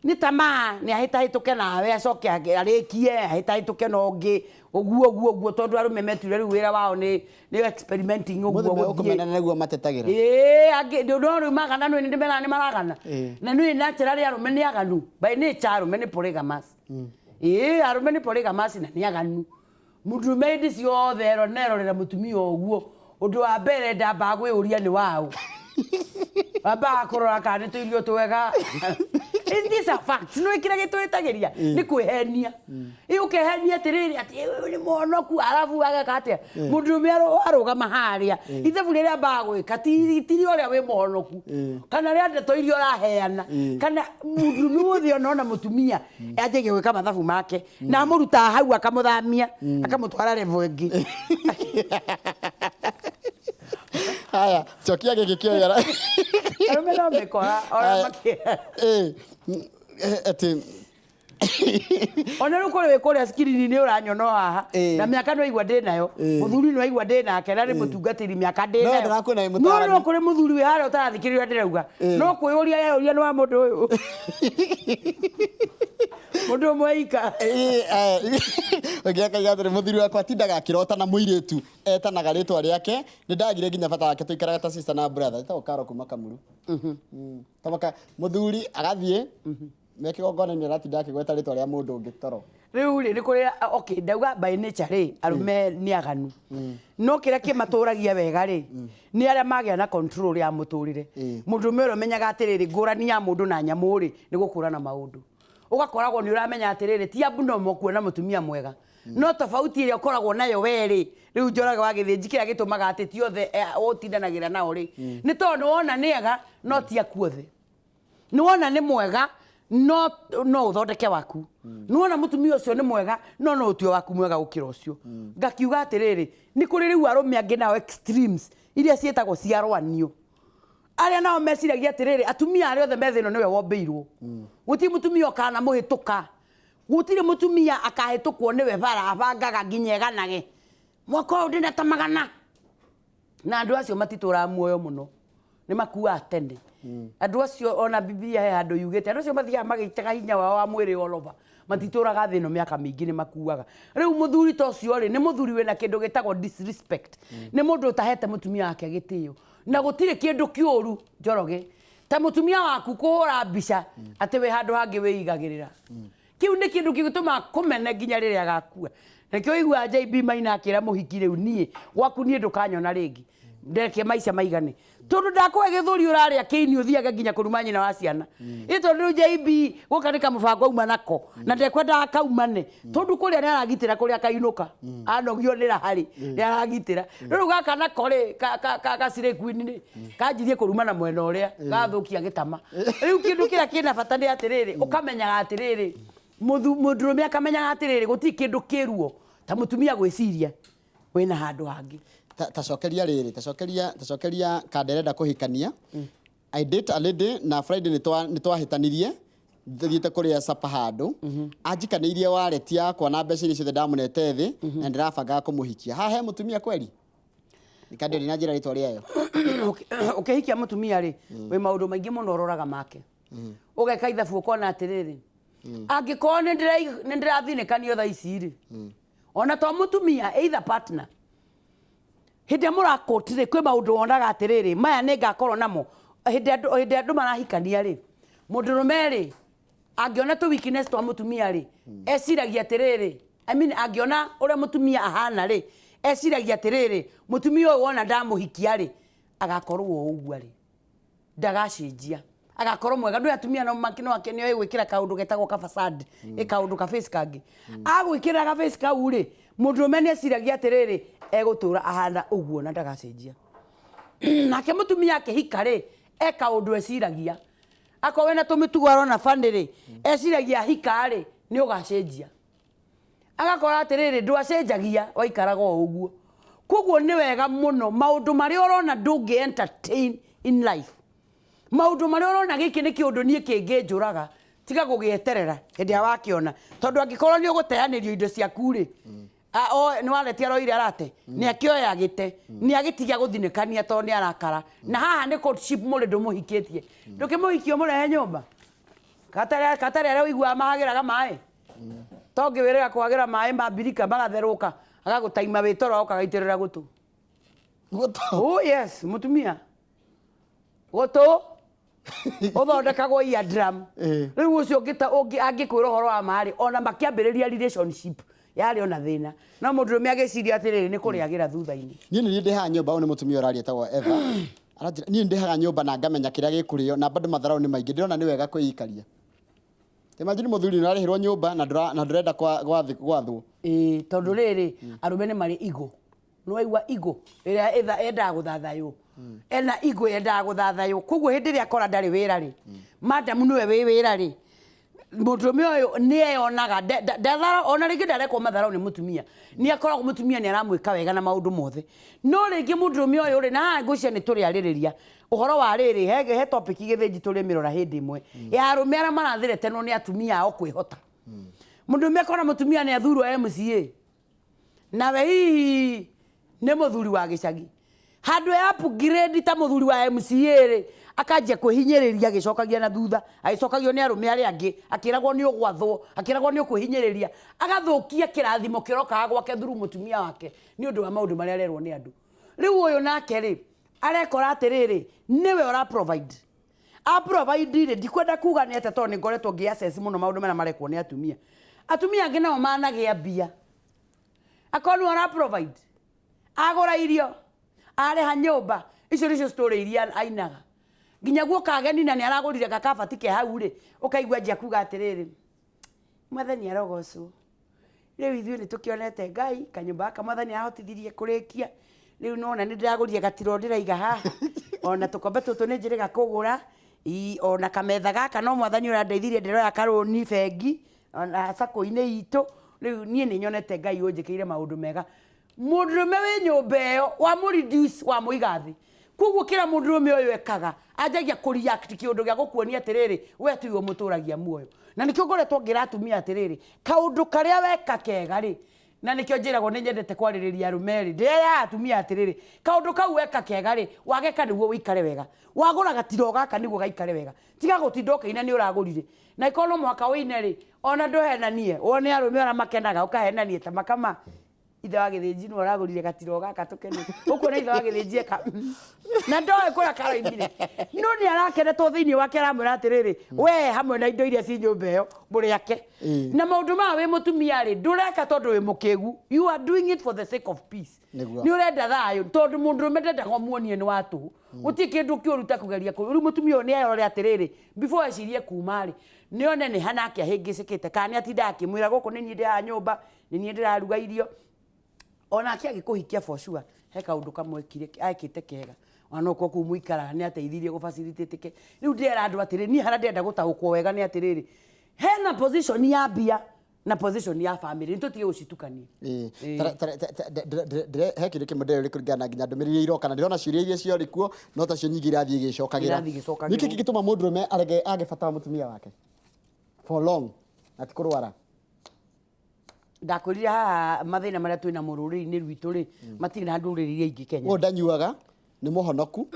ni tamaa ni ahitahituke nawe acoke arikie ahitahituke no ngi oguo tondu arume metire riu wira wao ni experimenting oguo ukumena naguo matetagira angi ndio ru magana no ni ndimena ni maragana na ni natural arume ni aganu by nature arume ni polygamous arume ni polygamous na ni aganu mundu meidi ciothe ronera mutumia oguo undu wa mbere ndamba gwiuria ni wao aba kurora kana tu irio twega it is a fact no ikira gitwitagiria ni kwihenia ukehenia tiriri ati ni monoku arafu agakatia mundu mero arugama haria ithabu riria bagwika tiri oria we monoku kana ria ndeto irio raheana kana mundu muthi ona mutumia ajege gwika mathabu make na muruta hau akamuthamia akamutwara revo ingi haya chokia gikikio yara arumela mekora ora makia ati ona rä kå rä skrini nä å ranyona haha na mä aka no igua ndä nayo må thuri no igua ndä nake na rä må tungatä ri mä aka ndä nayo no kå rä må thuri wä harä å tarathikä rä ria ndä rauga no kwä å ria yå ria nä wa må ndå å yå må ndå mweika ngäakaiga atä rä må thuri wakwa tindaga akä rota na må irä tu etanaga rä twa rä ake nä ndagire nginya bata wake tå ikaraga ta sister na brother tagwo Karo kuma Kamuru tabaka må thuri agathiä me kigongona-inĩ aratinda akĩgweta rĩtwa rĩa mũndũ ũngĩ toro rĩu nĩ kũrĩ okay ndauga by nature rĩ arũme nĩ aganu no kĩrĩa kĩmatũragia wega rĩ nĩ arĩa magĩa na control ya mũtũrĩre mũndũrũme ũrĩa ũmenyaga atĩrĩrĩ ngũrani ya mũndũ na nyamũ rĩ nĩ gũkũrana maũndũ ũgakoragwo nĩ ũramenya atĩrĩrĩ ti ambu no kuona mũtumia mwega no tofauti ĩrĩa ũkoragwo nayo werĩ rĩu Njoroge wa Gĩthĩnji kĩrĩa gĩtũmaga atĩ ti othe ũtindanagĩra nao rĩ nĩ tondũ wona nĩ ega no ti akuothe nĩ wona nĩ mwega no uthondeke waku nuona mutumia ucio ni mwega no utio waku mwega gukira ucio ngakiuga atiriri ni kuri riu arume angi nao extremes iria cietagwo cia rwanio aria nao meciragia atiriri atumia aria othe methino niwe wombeirwo guti mutumia kana muhituka gutire mutumia akahitukwo niwe bara abangaga nginya eganage mwaka uyu ndina tamagana na andu acio matitura muoyo muno ni makua tene andu acio ona Biblia he andu yugite andu acio mathiaga magĩitaga hinya wao wa mwĩrĩ oloba matitũraga thĩ ĩno mĩaka mĩingĩ nĩ makuaga rĩu mũthuri ta ũcio rĩ nĩ mũthuri wĩna kĩndũ gĩtagwo disrespect nĩ mũndũ ũtahete mũtumia wake gĩtĩo na gũtirĩ kĩndũ kĩũru Njoroge ta mũtumia waku kũhũra mbica atĩ wĩ handũ hangĩ wĩigagĩrĩra kĩu nĩ kĩndũ gĩgũtũma kũmene nginya rĩrĩa agakua nakĩo igua JB Maina akĩra mũhiki rĩu niĩ gwaku niĩ ndũkanyona rĩngĩ ndeke maica maigane tondu ndakwe githuri uraria kiini uthiaga nginya kuruma nyina wa ciana itondu JB gukanika mubango uma nako na ndekwenda akaumane tondu kuria ni aragitira kuria kainuka anogio nira hari ni aragitira riu gaka nako ri gacire queen ni kanjithie kuruma na mwena uria gathukia gitama riu kindu kira kina bata ni atiriri ukamenyaga atiriri mundurume akamenyaga atiriri guti kindu kiruo ta mutumia gwiciria wina handu hangi tacokeria rĩrĩ tacokeria kanderenda kũhikania I date a lady na Friday nĩ twahĩtanirie thiĩte kũrĩa supper handũ anjikanĩirie wallet yakwa na mbeca iria ciothe ndamũnete thĩ na ndĩrabangaga kũmũhikia haha he mũtumia kweli nikandĩri na njĩra rĩtwa rĩayo ũkĩhikia mũtumia rĩ wĩ maũndũ maingĩ mũno ũroraga make ũgeka ithabu ũkona atĩrĩrĩ angĩkorwo nĩ ndĩrathinĩkanio thaa ici rĩ ona to mũtumia either partner hinde murakotire kwe maundu wonaga atiriri maya ne ngakorwo namo hinde andu marahikania ri mundurume ri angiona tu weakness twa mutumia ri eciragia atiriri I mean angiona uria mutumia ahana ri eciragia atiriri mutumia uyu wona ndamuhikia ri agakorwo ugua ri ndagacenjia agakorwo mwega ndu atumia no makino akenio gwikira kaundu getagwo ka facade kaundu ka face kangi agwikira ka face kau ri mundurume ne eciragia atiriri egutura ahana uguo na ndagacenjia nake mutumia akihika ri eka undu eciragia akowe na tumitugo arona family eciragia hika ri ni ugacenjia agakora atiriri ndwacenjagia waikaraga uguo koguo ni wega muno maundu mari urona ndungi entertain in life maundu mari urona giki ni kiundu nie kingi njuraga tiga gugieterera hindi ya wakiona tondu angikorwo ni uguteanirio indo ciaku ri ni waletia roire arate ni akioya agite ni agitigia guthinikania to ni arakara na haha ni courtship muri ndumuhikitie ndukimuhikio murehe nyumba katare ara igua mahagiraga mai tongi wirira kwagira mai mambirika magatheruka agagutaima witoro ukagaitirira gutu oh yes mutumia gutu uthondekagwo ia drum riu ucio ngita angikwira horo wa mari ona makiambiriria relationship yari ona thina no mundurume agiciria atiriri ni kuriagira thutha-ini ni ndihaga nyumba au ni mutumia uraria tagwo Eva aranjira ni ndihaga nyumba na ngamenya kiria gikurio na bado matharau ni maingi ndirona ni wega kwiyikaria imagine muthuri ni arihirwo nyumba na ndurenda gwathwo tondu riri arume ni mari igo no igwa igo ira enda guthathayo ena igo enda guthathayo koguo hindi ria akora ndari wira ri madam niwe wi wira ri mundurume uyu ni eyonaga ndathara ona ringi ndarekwo matharau ni mutumia ni akoragwo mutumia ni aramwika wega na maundu mothe no ringi mundurume uyu ri na ngucia ni turi aririria uhoro wa riri he topic Githinji turi mirora hindi imwe ya arume ara marathire teno ni atumia ao kwihota Mũndũrũme akona mũtumia nĩ athurwo MCA nawe hihi nĩ mũthuri wa gĩcagi handũ ya upgrade ta mũthuri wa MCA rĩ akanjia kwĩhinyĩrĩria agĩcokagia na thutha agĩcokagio nĩ arũme arĩa angĩ akĩragwo nĩ ũgwathwo akĩragwo nĩ kwĩhinyĩrĩria agathũkia kĩrathimo kĩrokaga gwake thuru mũtumia wake nĩ ũndũ wa maũndũ marĩa arerwo nĩ andũ rĩu ũyũ nake rĩ arekora atĩrĩrĩ nĩwe ũra provide provide rĩ ndikwenda kuga nĩ atĩ tondũ nĩ ngoretwo ngĩ-access mũno maũndũ marĩa marekwo nĩ atumia angĩ nao managĩa mbia akorwo nĩ ũra provide agũra irio arĩha nyũmba icio nĩcio story iria ainaga nginya guoka ageni na nĩ aragũrire gakabati ke hau rĩ ũkaigua njia kuga atĩrĩrĩ mwathani arogocwo rĩu ithuĩ nĩ tũkĩonete Ngai kanyũmba gaka mwathani ahotithirie kũrĩkia rĩu nona nĩ ndĩragũrire gatiro ndĩraiga haha ona tũkombe tũtũ nĩ njĩrĩga kũgũra ona kametha gaka no mwathani ũrandeithirie ndĩroya karũni bengi ona sako-inĩ itũ rĩu niĩ nĩ nyonete Ngai ũnjĩkĩire maũndũ mega mũndũrũme wĩ nyũmba ĩyo wa mũreduce wa mũigathi koguo kĩra mũndũrũme ũyũ ekaga anjagia kũreact kĩũndũ gĩa gũkuonia atĩrĩrĩ we tuo mũtũragia muoyo na nĩkĩo ngoretwo ngĩra atumia atĩrĩrĩ kaũndũ karĩa weka kega rĩ na nĩkĩo njĩragwo nĩ nyendete kwarĩrĩria arũme rĩ ndĩrera atumia atĩrĩrĩ kaũndũ kau weka kega rĩ wageka nĩguo ũikare wega wagũra gatiro gaka nĩguo gaikare wega tiga gũtinda ũkĩina nĩ ũragũrire na ikorwo no mũhaka wĩine rĩ ona ndũhenanie wone arũme arĩa makenaga ũkahenanie ta makama ithe wa gĩthĩnji nĩ ũragũrire gatiro gaka tũkene ũkuona ithe wa gĩthĩnji eka na ndoe kũrĩa karaimire no nĩ arakenetwo thĩinĩ wake aramwĩra atĩrĩrĩ we hamwe na indo iria ci nyũmba ĩyo mũrĩake na maũndũ maya wĩ mũtumia rĩ ndũreka tondũ wĩ mũkĩgu you are doing it for the sake of peace nĩ ũrenda thayũ tondũ mũndũrũme ndendaga muonie nĩ wa tũhũ gũtirĩ kĩndũ kĩũru ta kũgeria rĩu mũtumia ũyũ nĩ erore atĩrĩrĩ before ecirie kuma rĩ nĩone nĩ hanake ahĩngĩcĩkĩte kana nĩ atinda akĩmwĩra gũkũ nĩ niĩ ndĩraha nyũmba nĩ niĩ ndĩraruga irio ona akĩagĩkũhikia for sure he kaũndũ kamwe ekĩte kega ona uko kuu muikara nĩ ateithirie gũfacilitate rĩu ndĩrera andũ atĩrĩrĩ niĩ hana ndĩrenda gũtaũkwo wega nĩ atĩrĩrĩ hena position ya mbia na position ya family nĩ tũtige gũcitukania he kĩndũ kĩmwe ndĩrerĩ kũringana na nginya ndũmĩrĩri iroka na ndĩrona ciũria iria ciorĩ kuo no tacio nyingĩ irathiĩ igĩcokagĩra nĩkĩ kĩngĩtũma mũndũrũme age bata wa mũtumia wake for long na ti kũrwara ndakwĩrire haha mathĩna marĩa twĩna mũrũrĩrĩ-inĩ rwitũ rĩ matirĩ na ndũrĩrĩ iria ingĩ Kenya ũyũ ndanyuaga nĩ mũhonoku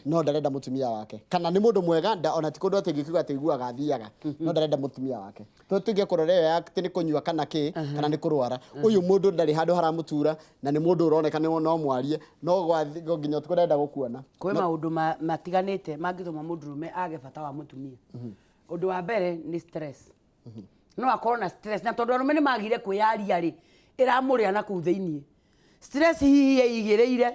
no ndarenda mũtumia wake kana nĩ mũndũ mwega ona ti kũndũ atĩ ngĩkiuga atĩ iguaga athiaga no ndarenda mũtumia wake tũtige kũrora atĩ nĩ kũnyua kana kĩ kana nĩ kũrwara ũyũ mũndũ ndarĩ handũ haramũtura na nĩ mũndũ ũroneka no mwarie no nginya tũrenda gũkuona kwĩ maũndũ matiganĩte mangĩtũma mũndũrũme age bata wa mũtumia ũndũ wa mbere nĩ stress no akorwo na stress na tondũ arũme nĩ magire kwĩyaria rĩ ĩramũrĩa na kũu thĩinĩ stress hihi ĩigĩrĩire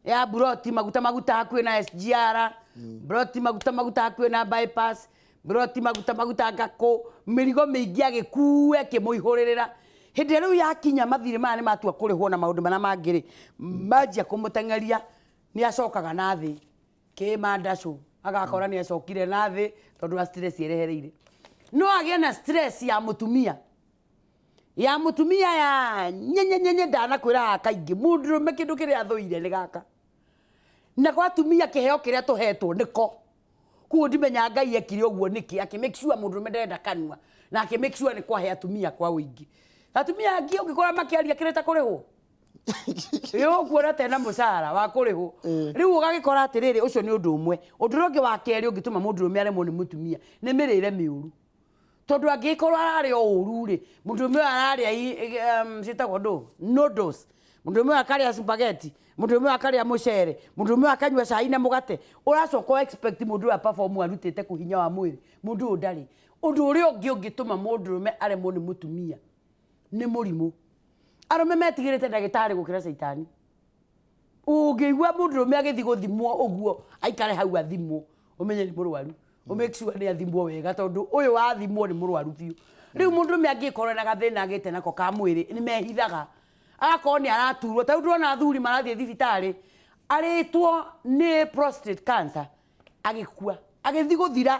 ya broti maguta hakuĩ na SGR broti maguta hakuĩ na bypass broti maguta ngakũ mĩrigo mĩingĩ agĩkue kĩmũihũrĩrĩra hĩndĩ rĩu yakinya mathirĩ maya nĩ matua kũrĩhwo na maũndũ marĩa mangĩ rĩ manjia kũmũteng'eria nĩ acokaga na thĩ kĩmandacũ agakora nĩ acokire na thĩ tondũ wa stress ĩrehereire no agĩe na stress ya mũtumia ya nyenyenyenye ndanakwĩra kaingĩ mũndũrũme kĩndũ kĩrĩa athũire nĩ gaka na kwa atumia kĩheo kĩrĩa tũhetwo nĩko kuo ndimenya Ngai ekire ũguo nĩkĩ akĩ make sure mũndũrũme ndarenda kanua na akĩ make sure nĩ kwahe atumia kwa ũingĩ atumia angĩ ũngĩkora makĩaria kĩrĩta kũrĩhwo yo kuona tena mũcara wa kũrĩhwo rĩu ũgagĩkora atĩrĩrĩ ũcio nĩ ũndũ ũmwe ũndũ ũngĩ wa kerĩ ũngĩtũma mũndũrũme aremwo nĩ mũtumia nĩ mĩrĩre mĩũru tondũ angĩkorwo ararĩa ũru rĩ mũndũrũme ũyũ ararĩa citagwo noodles mũndũrũme ũyũ akarĩa spaghetti mũndũrũme ũyũ akarĩa mũcere mũndũrũme ũyũ akanyua cai na mũgate ũracoka expect mũndũ ũyũ perform arutĩte kũhinya wa mwĩrĩ mũndũ ũyũ ndarĩ ũndũ ũrĩa ũngĩ ũngĩtũma mũndũrũme aremwo nĩ mũtumia nĩ mũrimũ arũme metigĩrĩte ndagĩtarĩ gũkĩra caitani ũngĩigua mũndũrũme agĩthiĩ gũthimwo ũguo aikare hau athimwo ũmenye nĩ mũrwaru make sure nĩ athimwo wega tondũ ũyũ wathimwo nĩ mũrwaru biũ rĩu mũndũrũme angĩkorwo na gathĩna agĩte nako ka mwĩrĩ nĩ mehithaga agakorwo nĩ araturwo ta ndũrona athuri marathiĩ thibitarĩ arĩtwo nĩ prostate cancer agĩkua agĩthiĩ gũthira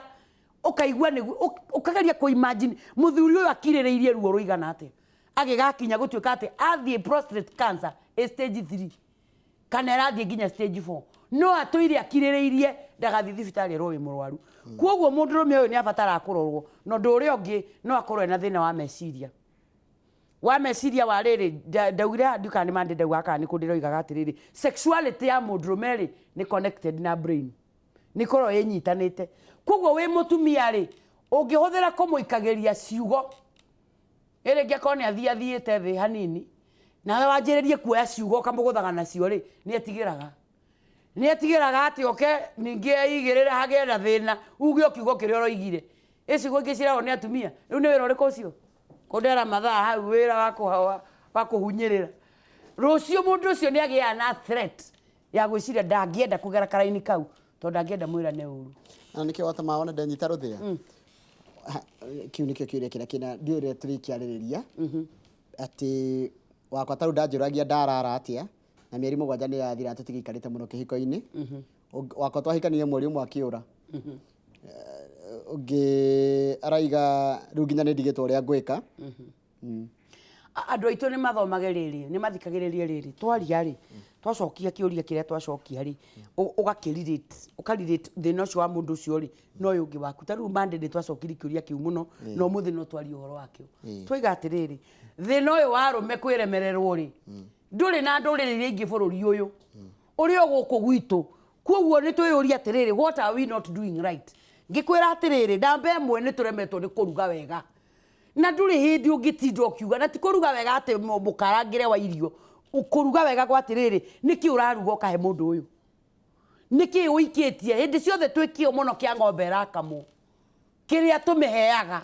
ũkaigua nĩguo ũkageria kũ-imagine mũthuri ũyũ akirĩrĩirie ruo rũigana atĩa agĩgakinya gũtuĩka atĩ athiĩ prostate cancer stage 3 kana arathiĩ nginya stage 4 no atũire akirĩrĩirie ndagathi thibitarĩ rũĩ mũrwaru kwoguo mũndũrũme ũyũ nĩ abatara kũrorwo no ndũ ũrĩa ũngĩ no akorwo na thĩna wa meciria wa rĩrĩ ndaugire nduka nĩ mande ndauga kana nĩ kũndĩroigaga atĩrĩrĩ sexuality ya mũndũrũme rĩ nĩ connected na brain nĩ korwo ĩnyitanĩte kwoguo wĩ mũtumia rĩ ũngĩhũthĩra kũmũikagĩria ciugo ĩrĩngĩ akorwo nĩ athiĩte thĩ hanini nawe wanjĩrĩrie kuoya ciugo ũkamũgũthaga nacio rĩ nĩ etigĩraga atĩ oke ningĩ eigĩrĩre hagĩe na thĩna uge o kiugo kĩrĩa ũroigire icigo ingĩ ciragwo nĩ atumia rĩu nĩ wĩra ũrĩkũ ũcio kũndera mathaa hau wĩra wa kũhunyĩrĩra rũciũ mũndũ ũcio nĩ agĩaga na threat ya gwĩciria ndangĩenda kũgera karaini kau tondũ ndangĩenda mwĩrane ũru na nĩkĩo watama wona ndanyita rũthĩa kiu nĩkĩo kĩũria kĩrĩa kĩna ndiũrĩa tũrĩkĩarĩrĩria atĩ wakwa tarũ ndanjũragia ndarara atĩa na mĩeri 7 nĩ yathira tũtigĩikarĩte mũno kĩhiko-inĩ wakwa twahikanire mweri ũmwe akĩũra ũngĩ araiga rĩu nginya nĩ ndigĩtwo ũrĩa ngwĩka andũ aitũ nĩ mathomage rĩrĩ nĩ mathikagĩrĩrie rĩrĩ twaria rĩ twacokia kĩũria kĩrĩa twacokia rĩ ũkarirate thĩna ũcio wa mũndũ ũcio rĩ no ũyũ ũngĩ waku ta rĩu mande nĩ twacokirie kĩũria kĩu mũno no mũthĩ no twaria ũhoro wakĩo twoiga atĩrĩrĩ thĩna ũyũ wa arũme kwĩremererwo rĩ ndũrĩ na ndũrĩrĩ iria ingĩ bũrũri ũyũ ũrĩ o gũkũ gwitũ kwoguo nĩ twĩyũria atĩrĩrĩ what are we not doing right ngĩkwĩra atĩrĩrĩ namba ĩmwe nĩ tũremetwo nĩ kũruga wega na ndũrĩ hĩndĩ ũngĩtinda ũkiuga na ti kũruga wega atĩ mũkarangĩre wa irio ũkũruga wega gwa atĩrĩrĩ nĩkĩ ũraruga ũkahe mũndũ ũyũ nĩkĩ ũikĩtie hĩndĩ ciothe twĩkio mũno kĩa ng'ombe ĩrakamwo kĩrĩa tũmĩheaga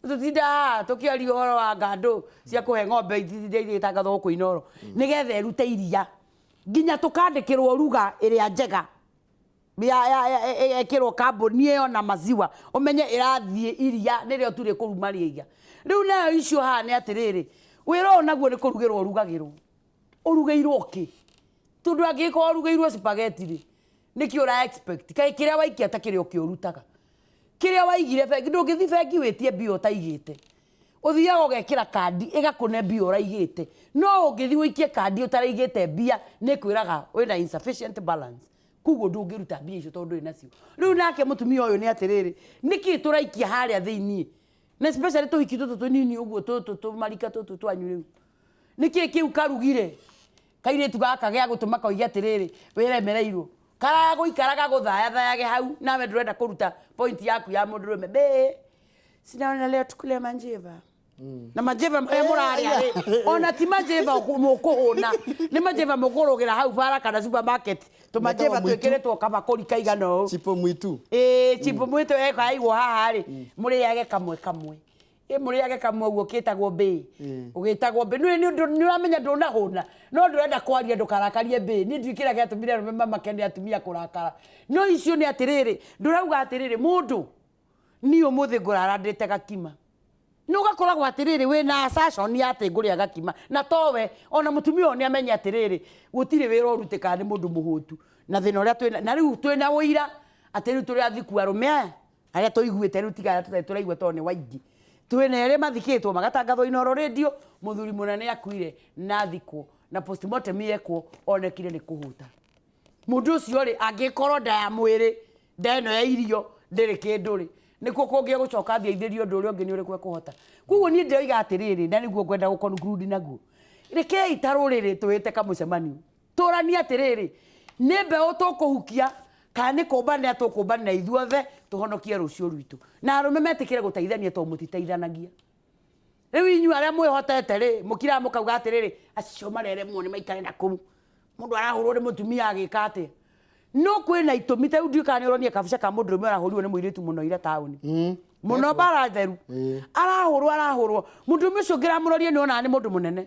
tũtinda tũkĩaria ũhoro wa ngandũ cia kũhe ng'ombe itangathwo gũkũ Inooro nĩgetha ĩrute iria nginya tũkandĩkĩrwo ruga ĩrĩa njega ekĩrwo kambũni ĩyo na maziwa ũmenye ĩrathiĩ iria nĩrĩo tũrĩ kũruma iria rĩu nayo icio haha nĩ atĩrĩrĩ wĩra ũyũ naguo nĩ kũrugĩrwo ũrugagĩrwo ũrugĩirwo kĩ tondũ angĩkorwo ũrugĩirwo spaghetti rĩ nĩkĩ ũra expect kaĩ kĩrĩa waikia ta kĩrĩa ũkĩũrutaga kĩrĩa waigire bengi ndũngĩthi bengi wĩtie mbia ũtaigĩte ũthiaga ũgekĩra kandi ĩgakũne mbia ũraigĩte no ũngĩthi wĩikie kandi ũtaraigĩte mbia nĩ kwĩraga wĩna insufficient balance kuguo ndũngĩruta mbia icio tondũ ndũrĩ nacio rĩu nake mũtumia ũyũ nĩ atĩrĩrĩ nĩkĩ tũraikia harĩa thĩinĩ na especially tũhiki tũtũ tũnini ũguo tũtũ tũmarika tũtũ twanyu rĩu nĩkĩ kĩu karugire kairĩtu gaka gĩa gũtũma koige atĩrĩrĩ wĩremereirwo karagũikaraga gũthayage hau nawe ndũrenda kũruta point yaku ya mũndũrũme sinaona leo tukule manjeva na manjeva marĩa mũrarĩa rĩ ona ti manjeva mũkũhũna nĩ manjeva mũkũrũgĩra hau bara kana supermarket tũmanjeva twĩkĩrĩtwo kabakũri kaigana ũũ chipo mwitu chipo mwitu ekaigwo haha rĩ mũrĩage kamwe mũrĩage kamwe ũguo kĩtagwo mbĩ ũgĩtagwo mbĩ nĩ ũramenya ndũnahũna no ndũrenda kwaria ndũkarakarie mbĩ nĩ ndiĩ kĩrĩa gĩatũmire arũme mamakene atumia kũrakara no icio nĩ atĩrĩrĩ ndũrauga atĩrĩrĩ mũndũ niĩ ũmũthĩ ngũrarandĩte gakima nĩ ũgakoragwo atĩrĩrĩ wĩna assertion ya atĩ ngũrĩa gakima na towe ona mũtumia ũyũ nĩ amenya atĩrĩrĩ gũtirĩ wĩra ũrutĩkaga nĩ mũndũ mũhũtu na thĩna ũrĩa twĩna na rĩu twĩna ũira atĩ rĩu tũrĩ athiku arũme aya arĩa tũiguĩte rĩu tiga tũtarĩ tũraigua tondũ nĩ waingĩ twĩna erĩ mathikĩtwo magatangathwo Inooro radio mũthuri mũnene akuire na thikwo na postmortem yekwo onekire nĩ kũhũta mũndũ ũcio rĩ angĩkorwo nda ya mwĩrĩ nda ĩno ya irio ndĩrĩ kĩndũ rĩ nĩkuo kũngĩ gũcoka thiaithĩrio ũndũ ũrĩa ũngĩ nĩ ũrĩkũ ekũhota koguo niĩ ndĩroiga atĩrĩrĩ na nĩguo ngwenda gũconclude naguo rekei ta rũrĩrĩ twĩte kamũcemanio tũranie atĩrĩrĩ nĩ mbeũ tũkũhukia kana nĩ kũmbanĩra tũkũmbanĩra ithuothe tũhonokie rũciũ rwitũ na arũme metĩkĩre gũteithania tondũ mũtiteithanagia rĩu inyuĩ arĩa mwĩhotete rĩ mũkiraga mũkauga atĩrĩrĩ acio mareremwo nĩ maikare na kũu mũndũ arahũrwo nĩ mũtumia agĩka atĩa no kwĩna itũmi ta ndio kana ũronie kabica ka mũndũ ũmwe arahũrirwo nĩ mũirĩtu mũno ira taũni mũno bara theru arahũrwo mũndũ ũcio ngĩramũrorie nĩ ona nĩ mũndũ mũnene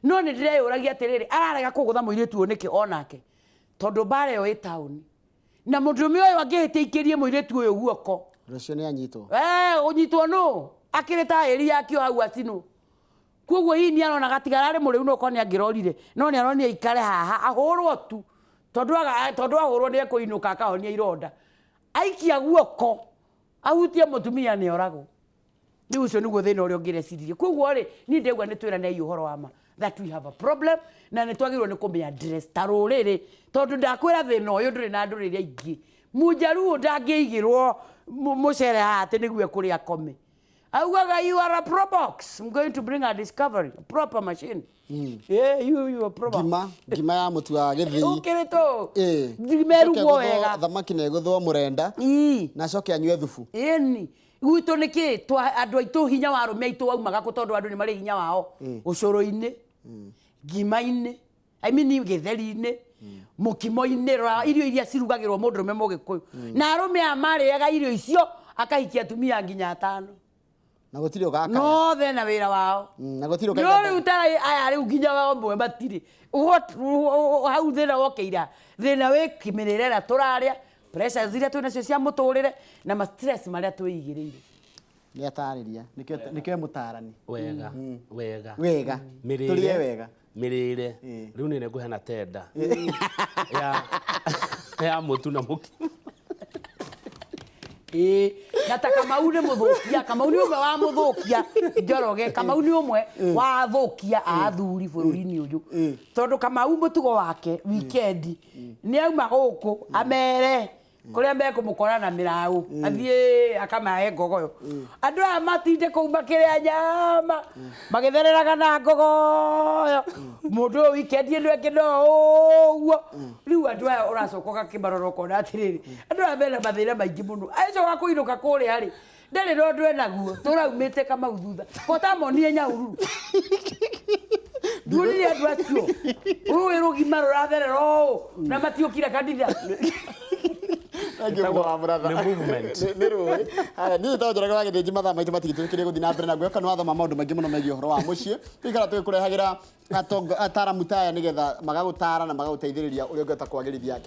no nĩ ndĩreyũragia atĩrĩrĩ ararega kũgũtha mũirĩtu ũyũ nĩkĩ onake tondũ bara ĩyo ĩ taũni na mũndũ ũyũ angĩhĩtia ikĩrie mũirĩtu ũyũ guoko rũciũ nĩ anyitwo ũnyitwo no akĩrĩ ta ĩri yakĩo hau atinwo koguo hihi nĩ arona gatigara arĩ mũrĩu no ũkorwo nĩ angĩrorire no nĩ aronia ikare haha ahũrwo tu tondũ ahũrwo nĩ ekũinũka akahonia ironda aikia guoko ahutie mũtumia nĩ oragwo ni ucio niguo thina uria ngirecirie koguo ri ni ndegwa ni twira nei uhoro wa ma that we have a problem na ni twagirwo ni kumenya address ta ruriri tondu ndakwira thina uyu nduri na nduriri aingi mujaruo ndangiigirwo mucere hate niguo kuri akome augaga you are a pro box. I'm going to bring a discovery, a proper machine. Yeah, you a proper. Gima ya mutu wa githii. Ukirito. Ndimerugo wega. Thamaki na guthwo murenda. Na coke anywe thubu. Eni. Gwito niki twa andu aitu hinya wa rume aitu aumaga ko tondu andu ni mari hinya wao. Ucuru-ini. Gima-ini. I mean githeri-ini. Mukimo-ini ra irio iria cirugagirwo mundu rume mugikuyu. Na arume amariaga irio icio akahikia atumia nginya 5. Na gutiri ugaka no thena wira wao na gutiri ugaka no utara aya ri nginya wao mwe batiri hau thina wokeira thina we kimirira turaria pressure zira tu nacio cia muturire na ma stress maria tuigirire ni atariria nikyo mutarani wega tulie wega mirire riu ni nguhena tenda ya mutu na muki na Kamau ni muthukia Kamau ni umwe wa muthukia Njoroge Kamau ni umwe wa thukia athuri bururi-ini uyu tondu Kamau mutugo wake weekend ni auma guku amere kuria mekumukora na mirau athie akamahe ngogoyo andu aya matinde kuuma kiria nyama magithereraga na ngogoyo mundu weekend ni ekindo uguo riu andu aya uracoka kimaroroko na atiriri andu aya mena mathina maingi muno aicoka kuinuka kuria ri ndari no ndwe naguo turaumite Kamau thutha kotamonie nyaururu nduri andu acio uyu rugima ruratherera na matiukire kanitha ni tonjoraga wa githiji mathaa maitu matigitukirie guthi na mbere na guo kana wathoma maundu maingi muno megie uhoro wa mucii ikara twikurehagira ataramu taya nigetha magagutara na magaguteithiriria uria ungehota kwagirithia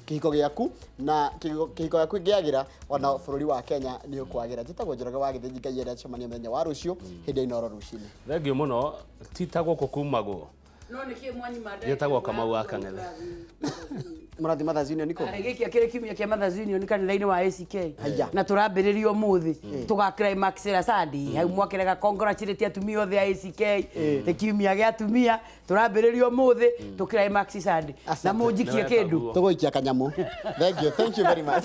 kihiko giaku na kihiko giaku giagira ona bururi wa Kenya ni ukwagira njitagwo Njoroge wa githiji ngai ere acemania menya wa rucio hindi inoro rucini thengio muno titagwo kukumago no niki mwanyi mande getagwo Kamau wa Kang'ethe murathi Mothers Union niko giki akire kiumia kia Mothers Union kanitha-ini wa ACK na turambiriria umuthi tuga climax ra sadi hau mwakirega congratulate atumia othe a ACK the kiumia gia atumia turambiriria umuthi tu climax sadi na mujikie kindu tugoikia kanyamu thank you very much.